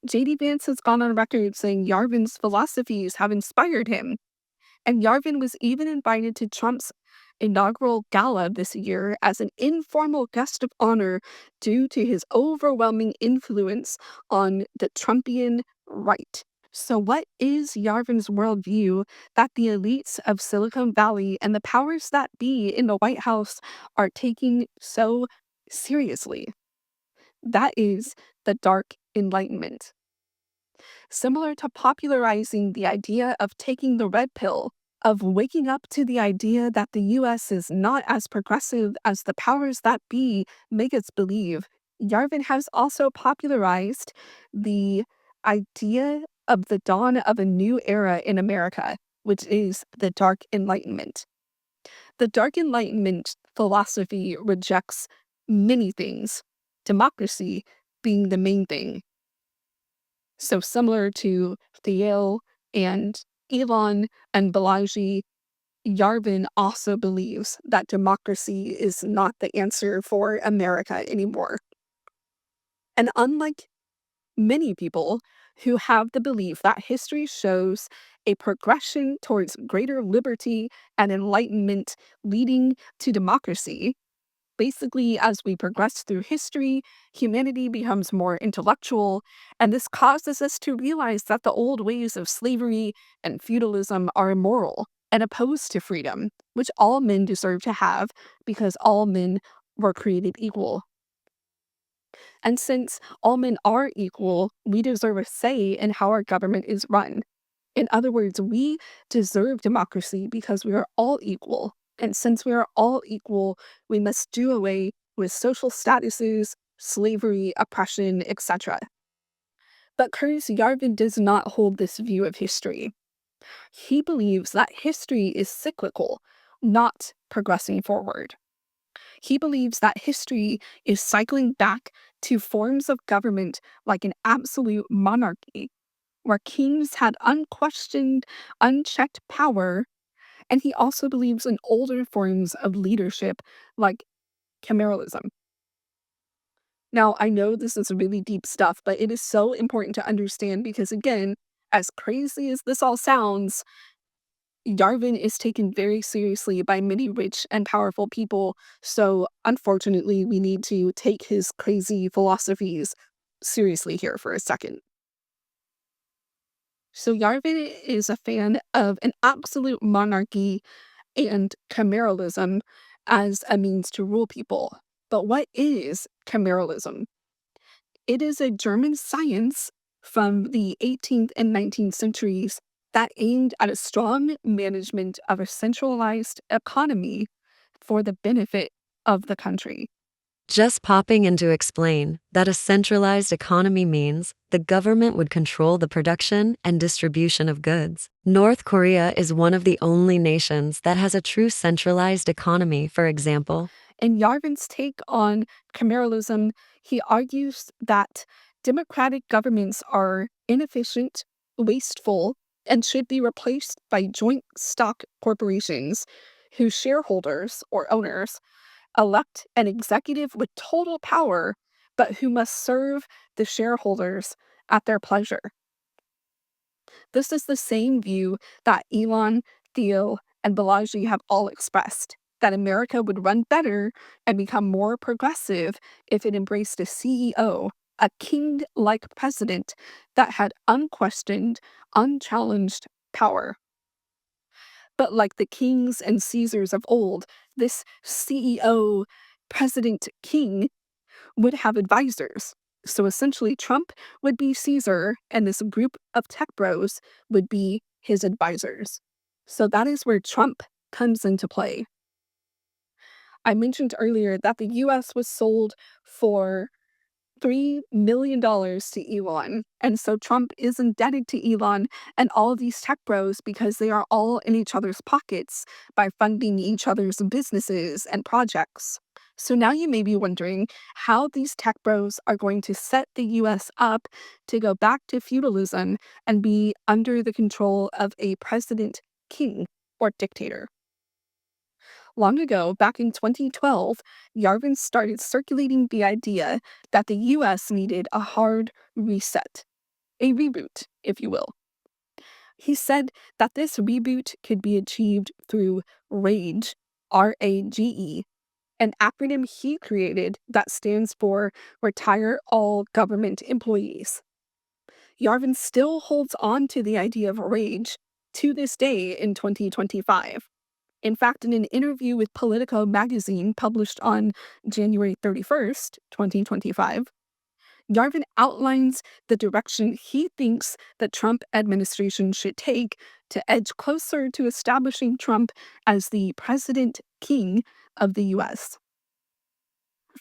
J.D. Vance has gone on record saying Yarvin's philosophies have inspired him, and Yarvin was even invited to Trump's inaugural gala this year as an informal guest of honor due to his overwhelming influence on the Trumpian right. So, what is Yarvin's worldview that the elites of Silicon Valley and the powers that be in the White House are taking so seriously? That is the Dark Enlightenment. Similar to popularizing the idea of taking the red pill, of waking up to the idea that the US is not as progressive as the powers that be make us believe, Yarvin has also popularized the idea of the dawn of a new era in America, which is the Dark Enlightenment. The Dark Enlightenment philosophy rejects many things, democracy being the main thing. So similar to Thiel and Elon and Balaji, Yarvin also believes that democracy is not the answer for America anymore. And unlike many people who have the belief that history shows a progression towards greater liberty and enlightenment leading to democracy, basically, as we progress through history, humanity becomes more intellectual, and this causes us to realize that the old ways of slavery and feudalism are immoral and opposed to freedom, which all men deserve to have because all men were created equal. And since all men are equal, we deserve a say in how our government is run. In other words, we deserve democracy because we are all equal. And since we are all equal, we must do away with social statuses, slavery, oppression, etc. But Curtis Yarvin does not hold this view of history. He believes that history is cyclical, not progressing forward. He believes that history is cycling back to forms of government like an absolute monarchy, where kings had unquestioned, unchecked power, and he also believes in older forms of leadership like cameralism. Now, I know this is really deep stuff, but it is so important to understand because, again, as crazy as this all sounds, Yarvin is taken very seriously by many rich and powerful people. So, unfortunately, we need to take his crazy philosophies seriously here for a second. So Yarvin is a fan of an absolute monarchy and cameralism as a means to rule people. But what is cameralism? It is a German science from the 18th and 19th centuries that aimed at a strong management of a centralized economy for the benefit of the country. Just popping in to explain that a centralized economy means the government would control the production and distribution of goods. North Korea is one of the only nations that has a true centralized economy, for example. In Yarvin's take on cameralism, he argues that democratic governments are inefficient, wasteful, and should be replaced by joint stock corporations whose shareholders or owners elect an executive with total power, but who must serve the shareholders at their pleasure. This is the same view that Elon, Theo, and Balaji have all expressed, that America would run better and become more progressive if it embraced a CEO, a king-like president that had unquestioned, unchallenged power. But like the kings and Caesars of old, this CEO, president king, would have advisors. So essentially, Trump would be Caesar, and this group of tech bros would be his advisors. So that is where Trump comes into play. I mentioned earlier that the US was sold for $3 million to Elon. And so Trump is indebted to Elon and all of these tech bros because they are all in each other's pockets by funding each other's businesses and projects. So now you may be wondering how these tech bros are going to set the US up to go back to feudalism and be under the control of a president king or dictator. Long ago, back in 2012, Yarvin started circulating the idea that the US needed a hard reset, a reboot, if you will. He said that this reboot could be achieved through RAGE, RAGE, an acronym he created that stands for Retire All Government Employees. Yarvin still holds on to the idea of RAGE to this day in 2025. In fact, in an interview with Politico magazine published on January 31st, 2025, Yarvin outlines the direction he thinks the Trump administration should take to edge closer to establishing Trump as the president king of the US.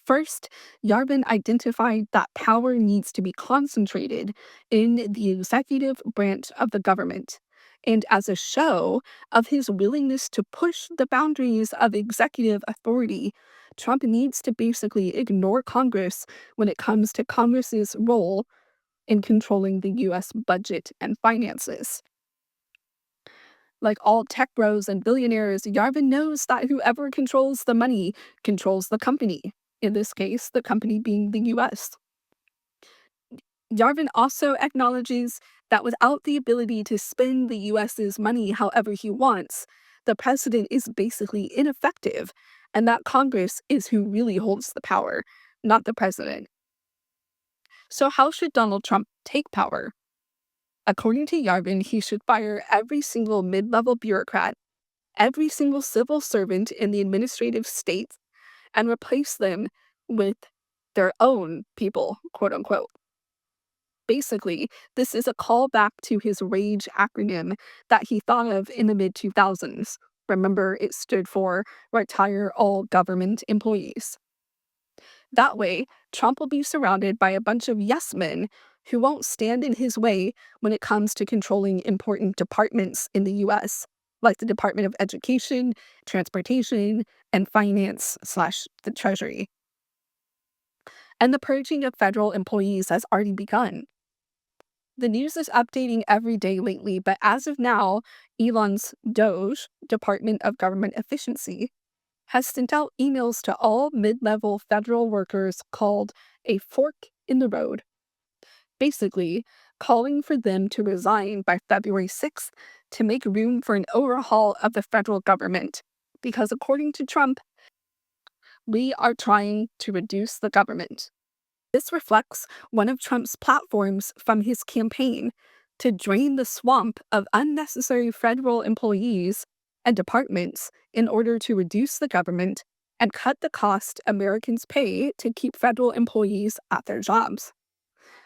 First, Yarvin identified that power needs to be concentrated in the executive branch of the government. And as a show of his willingness to push the boundaries of executive authority, Trump needs to basically ignore Congress when it comes to Congress's role in controlling the US budget and finances. Like all tech bros and billionaires, Yarvin knows that whoever controls the money controls the company, in this case, the company being the US. Yarvin also acknowledges that without the ability to spend the US's money however he wants, the president is basically ineffective, and that Congress is who really holds the power, not the president. So, how should Donald Trump take power? According to Yarvin, he should fire every single mid level bureaucrat, every single civil servant in the administrative state, and replace them with their own people, quote unquote. Basically, this is a callback to his RAGE acronym that he thought of in the mid 2000s. Remember, it stood for Retire All Government Employees. That way, Trump will be surrounded by a bunch of yes men who won't stand in his way when it comes to controlling important departments in the US, like the Department of Education, Transportation, and Finance / the Treasury. And the purging of federal employees has already begun. The news is updating every day lately, but as of now, Elon's DOGE, Department of Government Efficiency, has sent out emails to all mid-level federal workers called a fork in the road, basically calling for them to resign by February 6th to make room for an overhaul of the federal government, because according to Trump, we are trying to reduce the government. This reflects one of Trump's platforms from his campaign to drain the swamp of unnecessary federal employees and departments in order to reduce the government and cut the cost Americans pay to keep federal employees at their jobs.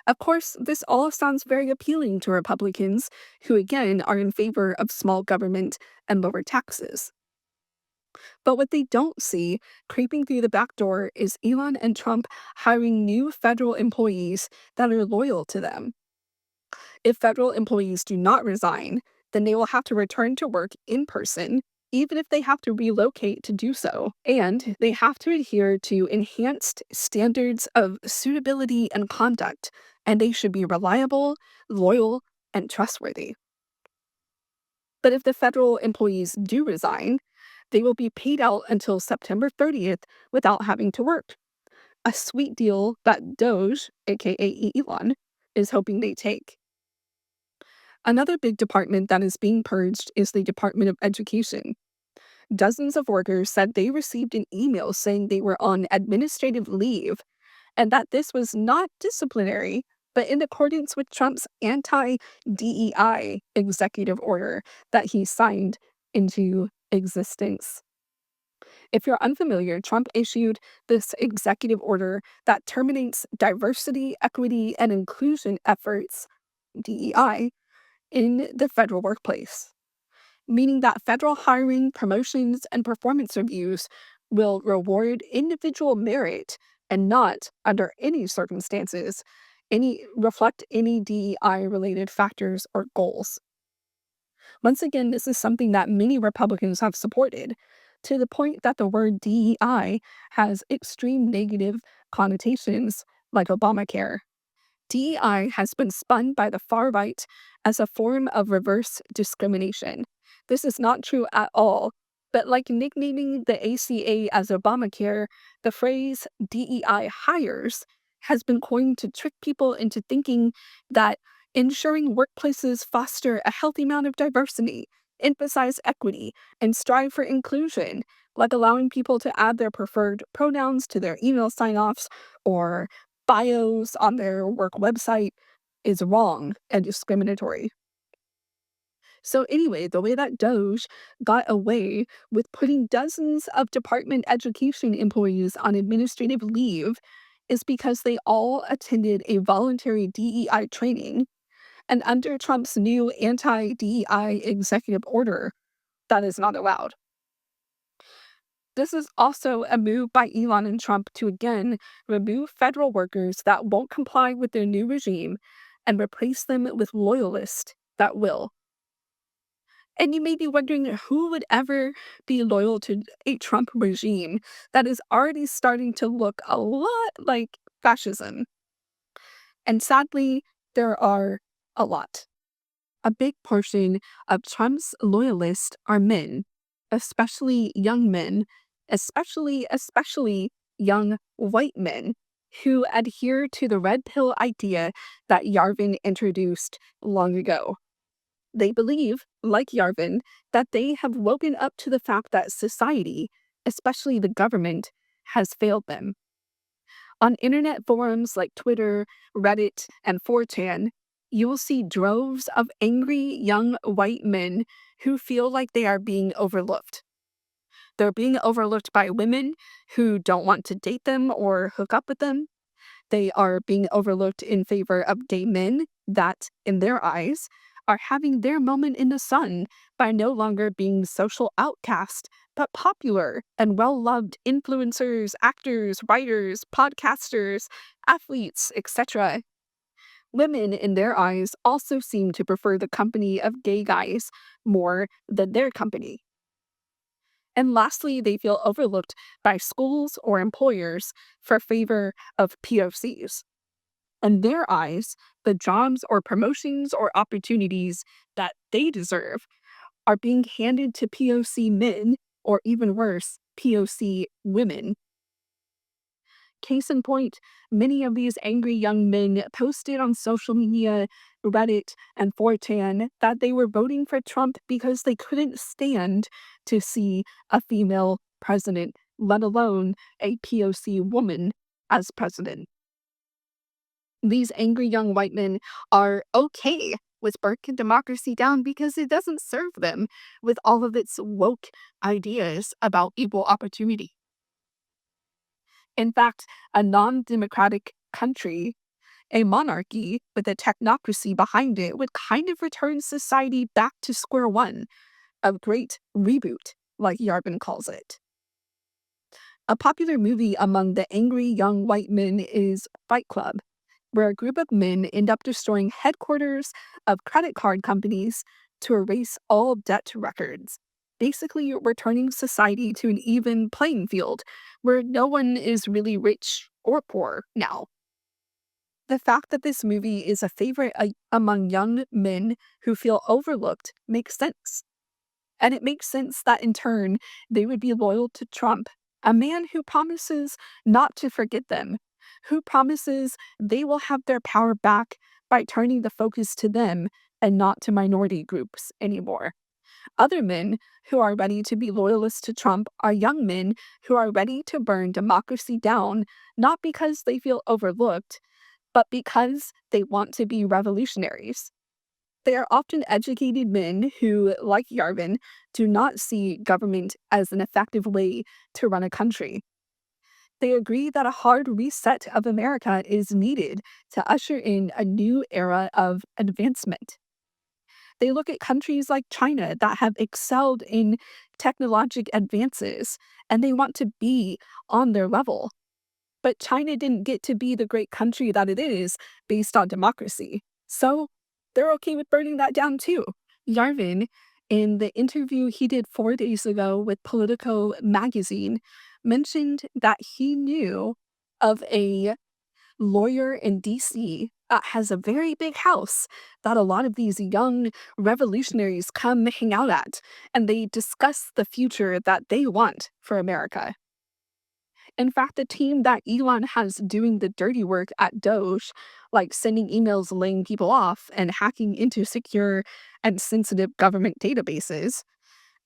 Of course, this all sounds very appealing to Republicans, who again are in favor of small government and lower taxes. But what they don't see creeping through the back door is Elon and Trump hiring new federal employees that are loyal to them. If federal employees do not resign, then they will have to return to work in person, even if they have to relocate to do so. And they have to adhere to enhanced standards of suitability and conduct, and they should be reliable, loyal, and trustworthy. But if the federal employees do resign, they will be paid out until September 30th without having to work. A sweet deal that Doge, aka Elon, is hoping they take. Another big department that is being purged is the Department of Education. Dozens of workers said they received an email saying they were on administrative leave and that this was not disciplinary, but in accordance with Trump's anti DEI executive order that he signed into existence. If you're unfamiliar, Trump issued this executive order that terminates diversity, equity, and inclusion efforts, DEI, in the federal workplace, meaning that federal hiring, promotions, and performance reviews will reward individual merit and not, under any circumstances, reflect any DEI related factors or goals. Once again, this is something that many Republicans have supported, to the point that the word DEI has extreme negative connotations like Obamacare. DEI has been spun by the far right as a form of reverse discrimination. This is not true at all, but like nicknaming the ACA as Obamacare, the phrase DEI hires has been coined to trick people into thinking that ensuring workplaces foster a healthy amount of diversity, emphasize equity, and strive for inclusion, like allowing people to add their preferred pronouns to their email sign-offs or bios on their work website, is wrong and discriminatory. So anyway, the way that Doge got away with putting dozens of department education employees on administrative leave is because they all attended a voluntary DEI training, and under Trump's new anti-DEI executive order, that is not allowed. This is also a move by Elon and Trump to again remove federal workers that won't comply with their new regime and replace them with loyalists that will. And you may be wondering who would ever be loyal to a Trump regime that is already starting to look a lot like fascism. And sadly, there are a lot. A big portion of Trump's loyalists are men, especially young men, especially young white men who adhere to the red pill idea that Yarvin introduced long ago. They believe, like Yarvin, that they have woken up to the fact that society, especially the government, has failed them. On internet forums like Twitter, Reddit, and 4chan, you will see droves of angry young white men who feel like they are being overlooked. They're being overlooked by women who don't want to date them or hook up with them. They are being overlooked in favor of gay men that, in their eyes, are having their moment in the sun by no longer being social outcast, but popular and well-loved influencers, actors, writers, podcasters, athletes, etc. Women, in their eyes, also seem to prefer the company of gay guys more than their company. And lastly, they feel overlooked by schools or employers for favor of POCs. In their eyes, the jobs or promotions or opportunities that they deserve are being handed to POC men, or even worse, POC women. Case in point, many of these angry young men posted on social media, Reddit, and 4chan that they were voting for Trump because they couldn't stand to see a female president, let alone a POC woman as president. These angry young white men are okay with breaking democracy down because it doesn't serve them with all of its woke ideas about equal opportunity. In fact, a non-democratic country, a monarchy with a technocracy behind it, would kind of return society back to square one, a great reboot, like Yarbin calls it. A popular movie among the angry young white men is Fight Club, where a group of men end up destroying headquarters of credit card companies to erase all debt records. Basically, we're turning society to an even playing field where no one is really rich or poor now. The fact that this movie is a favorite among young men who feel overlooked makes sense. And it makes sense that in turn, they would be loyal to Trump, a man who promises not to forget them, who promises they will have their power back by turning the focus to them and not to minority groups anymore. Other men who are ready to be loyalists to Trump are young men who are ready to burn democracy down, not because they feel overlooked, but because they want to be revolutionaries. They are often educated men who, like Yarvin, do not see government as an effective way to run a country. They agree that a hard reset of America is needed to usher in a new era of advancement. They look at countries like China that have excelled in technologic advances, and they want to be on their level. But China didn't get to be the great country that it is based on democracy. So they're okay with burning that down too. Yarvin, in the interview he did 4 days ago with Politico magazine, mentioned that he knew of a lawyer in DC that has a very big house that a lot of these young revolutionaries come hang out at, and they discuss the future that they want for America. In fact, the team that Elon has doing the dirty work at Doge, like sending emails laying people off and hacking into secure and sensitive government databases,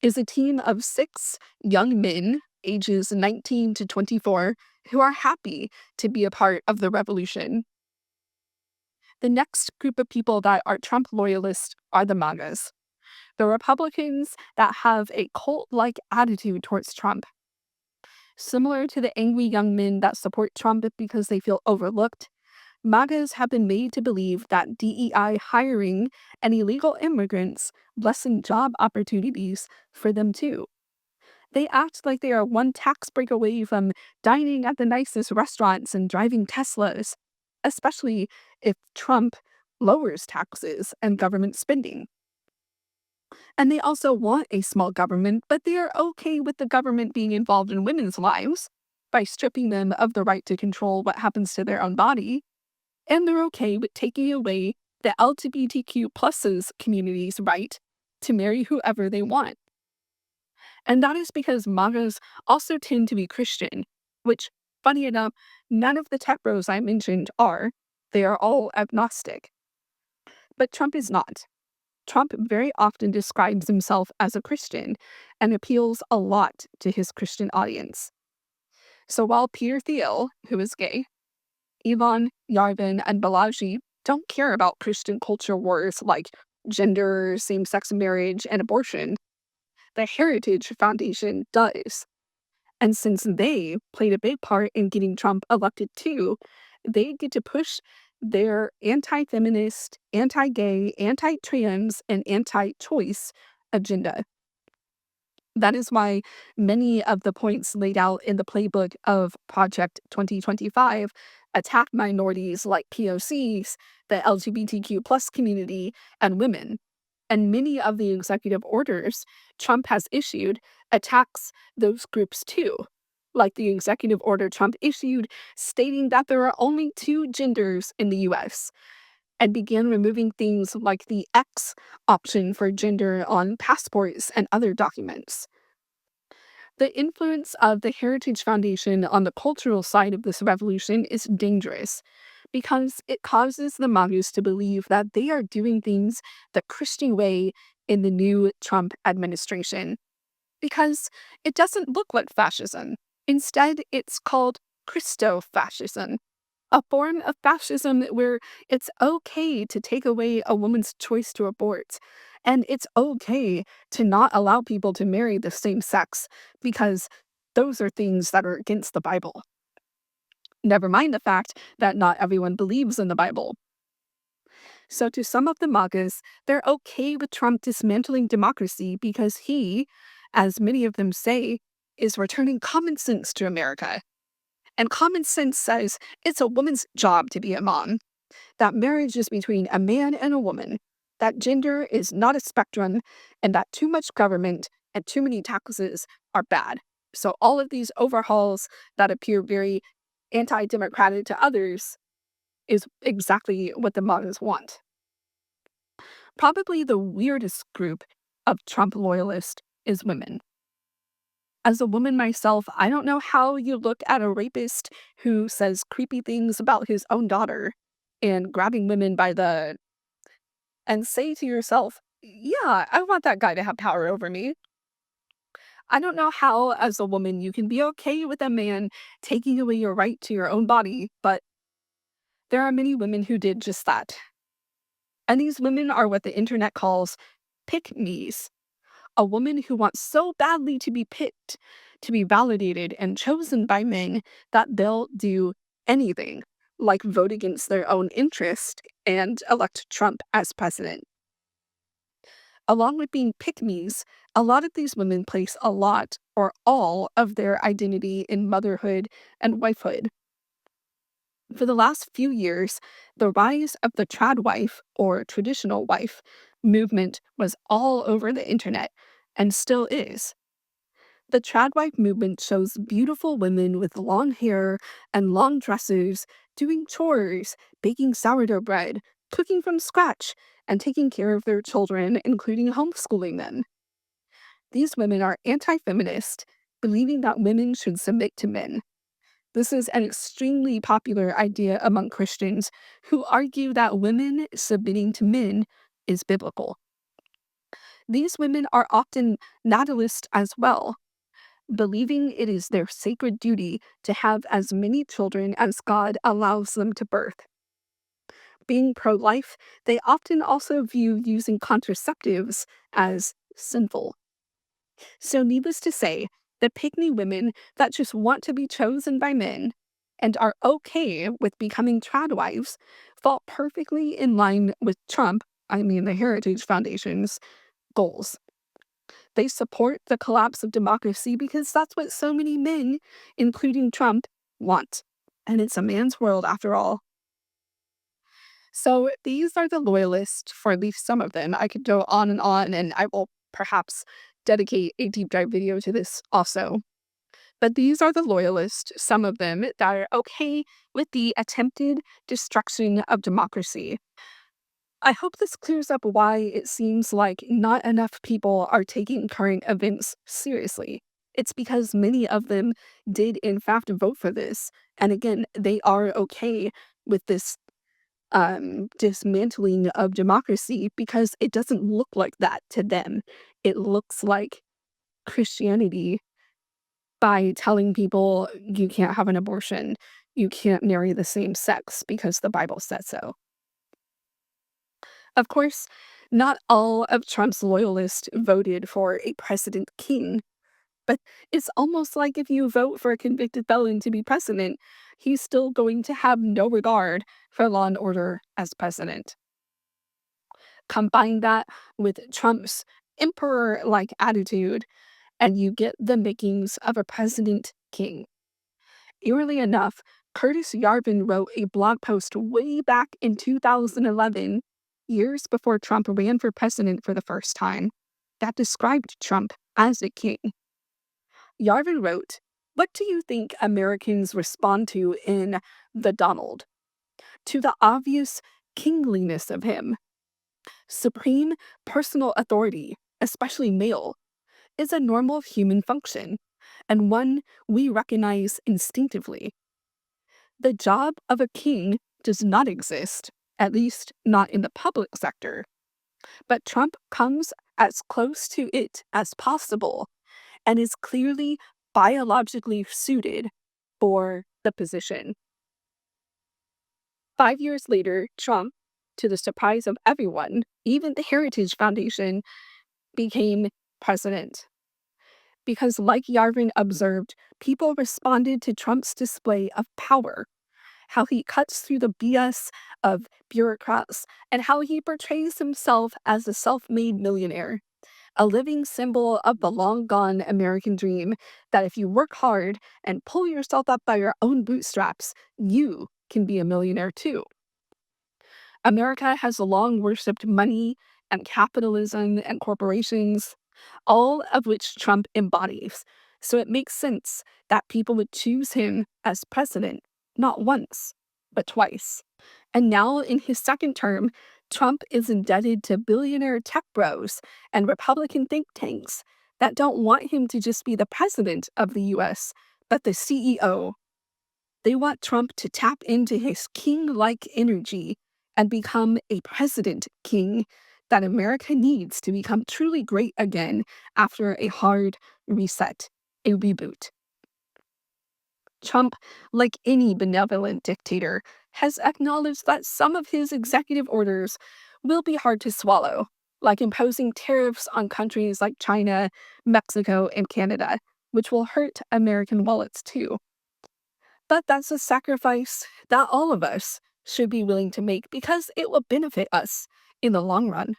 is a team of 6 young men, ages 19 to 24, who are happy to be a part of the revolution. The next group of people that are Trump loyalists are the MAGAs, the Republicans that have a cult like attitude towards Trump. Similar to the angry young men that support Trump because they feel overlooked, MAGAs have been made to believe that DEI hiring and illegal immigrants lessen job opportunities for them too. They act like they are one tax break away from dining at the nicest restaurants and driving Teslas, especially if Trump lowers taxes and government spending. And they also want a small government, but they are okay with the government being involved in women's lives by stripping them of the right to control what happens to their own body. And they're okay with taking away the LGBTQ pluses community's right to marry whoever they want. And that is because MAGAs also tend to be Christian, which, funny enough, none of the tech bros I mentioned are. They are all agnostic. But Trump is not. Trump very often describes himself as a Christian and appeals a lot to his Christian audience. So while Peter Thiel, who is gay, Elon, Yarvin, and Balaji don't care about Christian culture wars like gender, same-sex marriage, and abortion, the Heritage Foundation does. And since they played a big part in getting Trump elected too, they get to push their anti-feminist, anti-gay, anti-trans, and anti-choice agenda. That is why many of the points laid out in the playbook of Project 2025 attack minorities like POCs, the LGBTQ plus community, and women. And many of the executive orders Trump has issued attacks those groups too, like the executive order Trump issued stating that there are only 2 genders in the US, and began removing things like the X option for gender on passports and other documents. The influence of the Heritage Foundation on the cultural side of this revolution is dangerous because it causes the MAGAs to believe that they are doing things the Christian way in the new Trump administration. Because it doesn't look like fascism. Instead, it's called Christo-fascism, a form of fascism where it's okay to take away a woman's choice to abort, and it's okay to not allow people to marry the same sex because those are things that are against the Bible. Never mind the fact that not everyone believes in the Bible. So to some of the MAGAs, they're okay with Trump dismantling democracy because he, as many of them say, is returning common sense to America. And common sense says it's a woman's job to be a mom, that marriage is between a man and a woman, that gender is not a spectrum, and that too much government and too many taxes are bad. So, all of these overhauls that appear very anti democratic to others is exactly what the moderates want. Probably the weirdest group of Trump loyalists is women. As a woman myself, I don't know how you look at a rapist who says creepy things about his own daughter and grabbing women by the and say to yourself, yeah, I want that guy to have power over me. I don't know how, as a woman, you can be okay with a man taking away your right to your own body, but there are many women who did just that. And these women are what the internet calls pick-me's, a woman who wants so badly to be picked, to be validated and chosen by men that they'll do anything, like vote against their own interest and elect Trump as president. Along with being pick-me's, a lot of these women place a lot or all of their identity in motherhood and wifehood. For the last few years, the rise of the trad wife or traditional wife movement was all over the internet and still is. The trad wife movement shows beautiful women with long hair and long dresses doing chores, baking sourdough bread, cooking from scratch, and taking care of their children, including homeschooling them. These women are anti feminist, believing that women should submit to men. This is an extremely popular idea among Christians who argue that women submitting to men is biblical. These women are often natalists as well, believing it is their sacred duty to have as many children as God allows them to birth. Being pro life, they often also view using contraceptives as sinful. So, needless to say, the pick me women that just want to be chosen by men and are okay with becoming trad wives fall perfectly in line with the Heritage Foundation's goals. They support the collapse of democracy because that's what so many men, including Trump, want. And it's a man's world after all. So these are the loyalists, for at least some of them. I could go on, and I will perhaps dedicate a deep dive video to this also. But these are the loyalists, some of them, that are okay with the attempted destruction of democracy. I hope this clears up why it seems like not enough people are taking current events seriously. It's because many of them did, in fact, vote for this. And again, they are okay with this dismantling of democracy because it doesn't look like that to them. It looks like Christianity by telling people you can't have an abortion, you can't marry the same sex because the Bible said so. Of course, not all of Trump's loyalists voted for a president king, but it's almost like if you vote for a convicted felon to be president, he's still going to have no regard for law and order as president. Combine that with Trump's emperor like attitude, and you get the makings of a president king. Eerily enough, Curtis Yarvin wrote a blog post way back in 2011, years before Trump ran for president for the first time, that described Trump as a king. Yarvin wrote, "What do you think Americans respond to in The Donald? To the obvious kingliness of him. Supreme personal authority, especially male, is a normal human function, and one we recognize instinctively. The job of a king does not exist, at least not in the public sector, but Trump comes as close to it as possible and is clearly biologically suited for the position." 5 years later, Trump, to the surprise of everyone, even the Heritage Foundation, became president. Because, like Yarvin observed, people responded to Trump's display of power, how he cuts through the BS of bureaucrats, and how he portrays himself as a self made millionaire. a living symbol of the long-gone American dream that if you work hard and pull yourself up by your own bootstraps, you can be a millionaire too. America has long worshipped money and capitalism and corporations, all of which Trump embodies. So it makes sense that people would choose him as president, not once, but twice. And now, in his second term, Trump is indebted to billionaire tech bros and Republican think tanks that don't want him to just be the president of the US, but the CEO. They want Trump to tap into his king like energy and become a president king that America needs to become truly great again after a hard reset, a reboot. Trump, like any benevolent dictator, has acknowledged that some of his executive orders will be hard to swallow, like imposing tariffs on countries like China, Mexico, and Canada, which will hurt American wallets too. But that's a sacrifice that all of us should be willing to make because it will benefit us in the long run.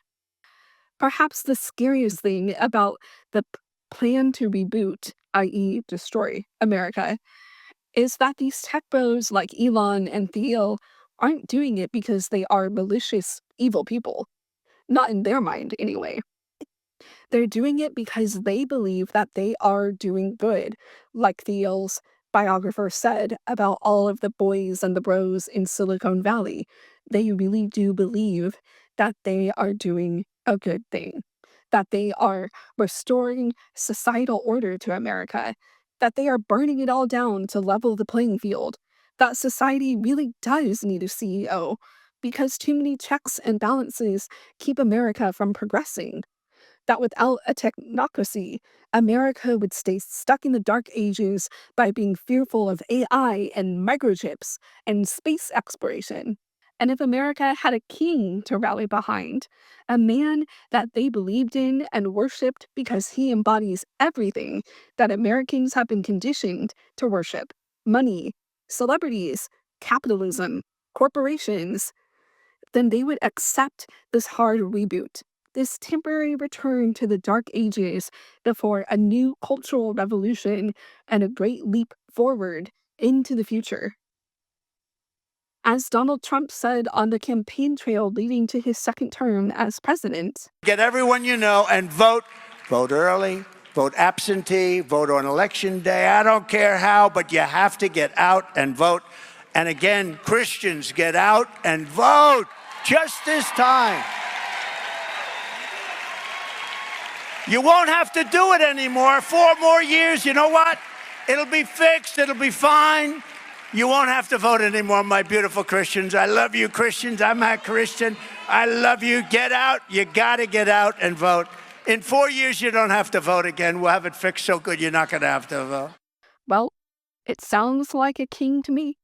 Perhaps the scariest thing about the plan to reboot, i.e., destroy America, is that these tech bros like Elon and Theo aren't doing it because they are malicious, evil people. Not in their mind, anyway. They're doing it because they believe that they are doing good, like Theo's biographer said about all of the boys and the bros in Silicone Valley. They really do believe that they are doing a good thing, that they are restoring societal order to America, that they are burning it all down to level the playing field, that society really does need a CEO because too many checks and balances keep America from progressing, that without a technocracy, America would stay stuck in the dark ages by being fearful of AI and microchips and space exploration. And if America had a king to rally behind, a man that they believed in and worshipped because he embodies everything that Americans have been conditioned to worship: money, celebrities, capitalism, corporations, then they would accept this hard reboot, this temporary return to the dark ages before a new cultural revolution and a great leap forward into the future. As Donald Trump said on the campaign trail leading to his second term as president, get everyone you know and vote. Vote early, vote absentee, vote on election day. I don't care how, but you have to get out and vote. And again, Christians, get out and vote just this time. You won't have to do it anymore. 4 more years, you know what? It'll be fixed. It'll be fine. You won't have to vote anymore, my beautiful Christians. I love you, Christians. I'm a Christian. I love you. Get out. You got to get out and vote. In 4 years, you don't have to vote again. We'll have it fixed so good you're not going to have to vote. well, it sounds like a king to me.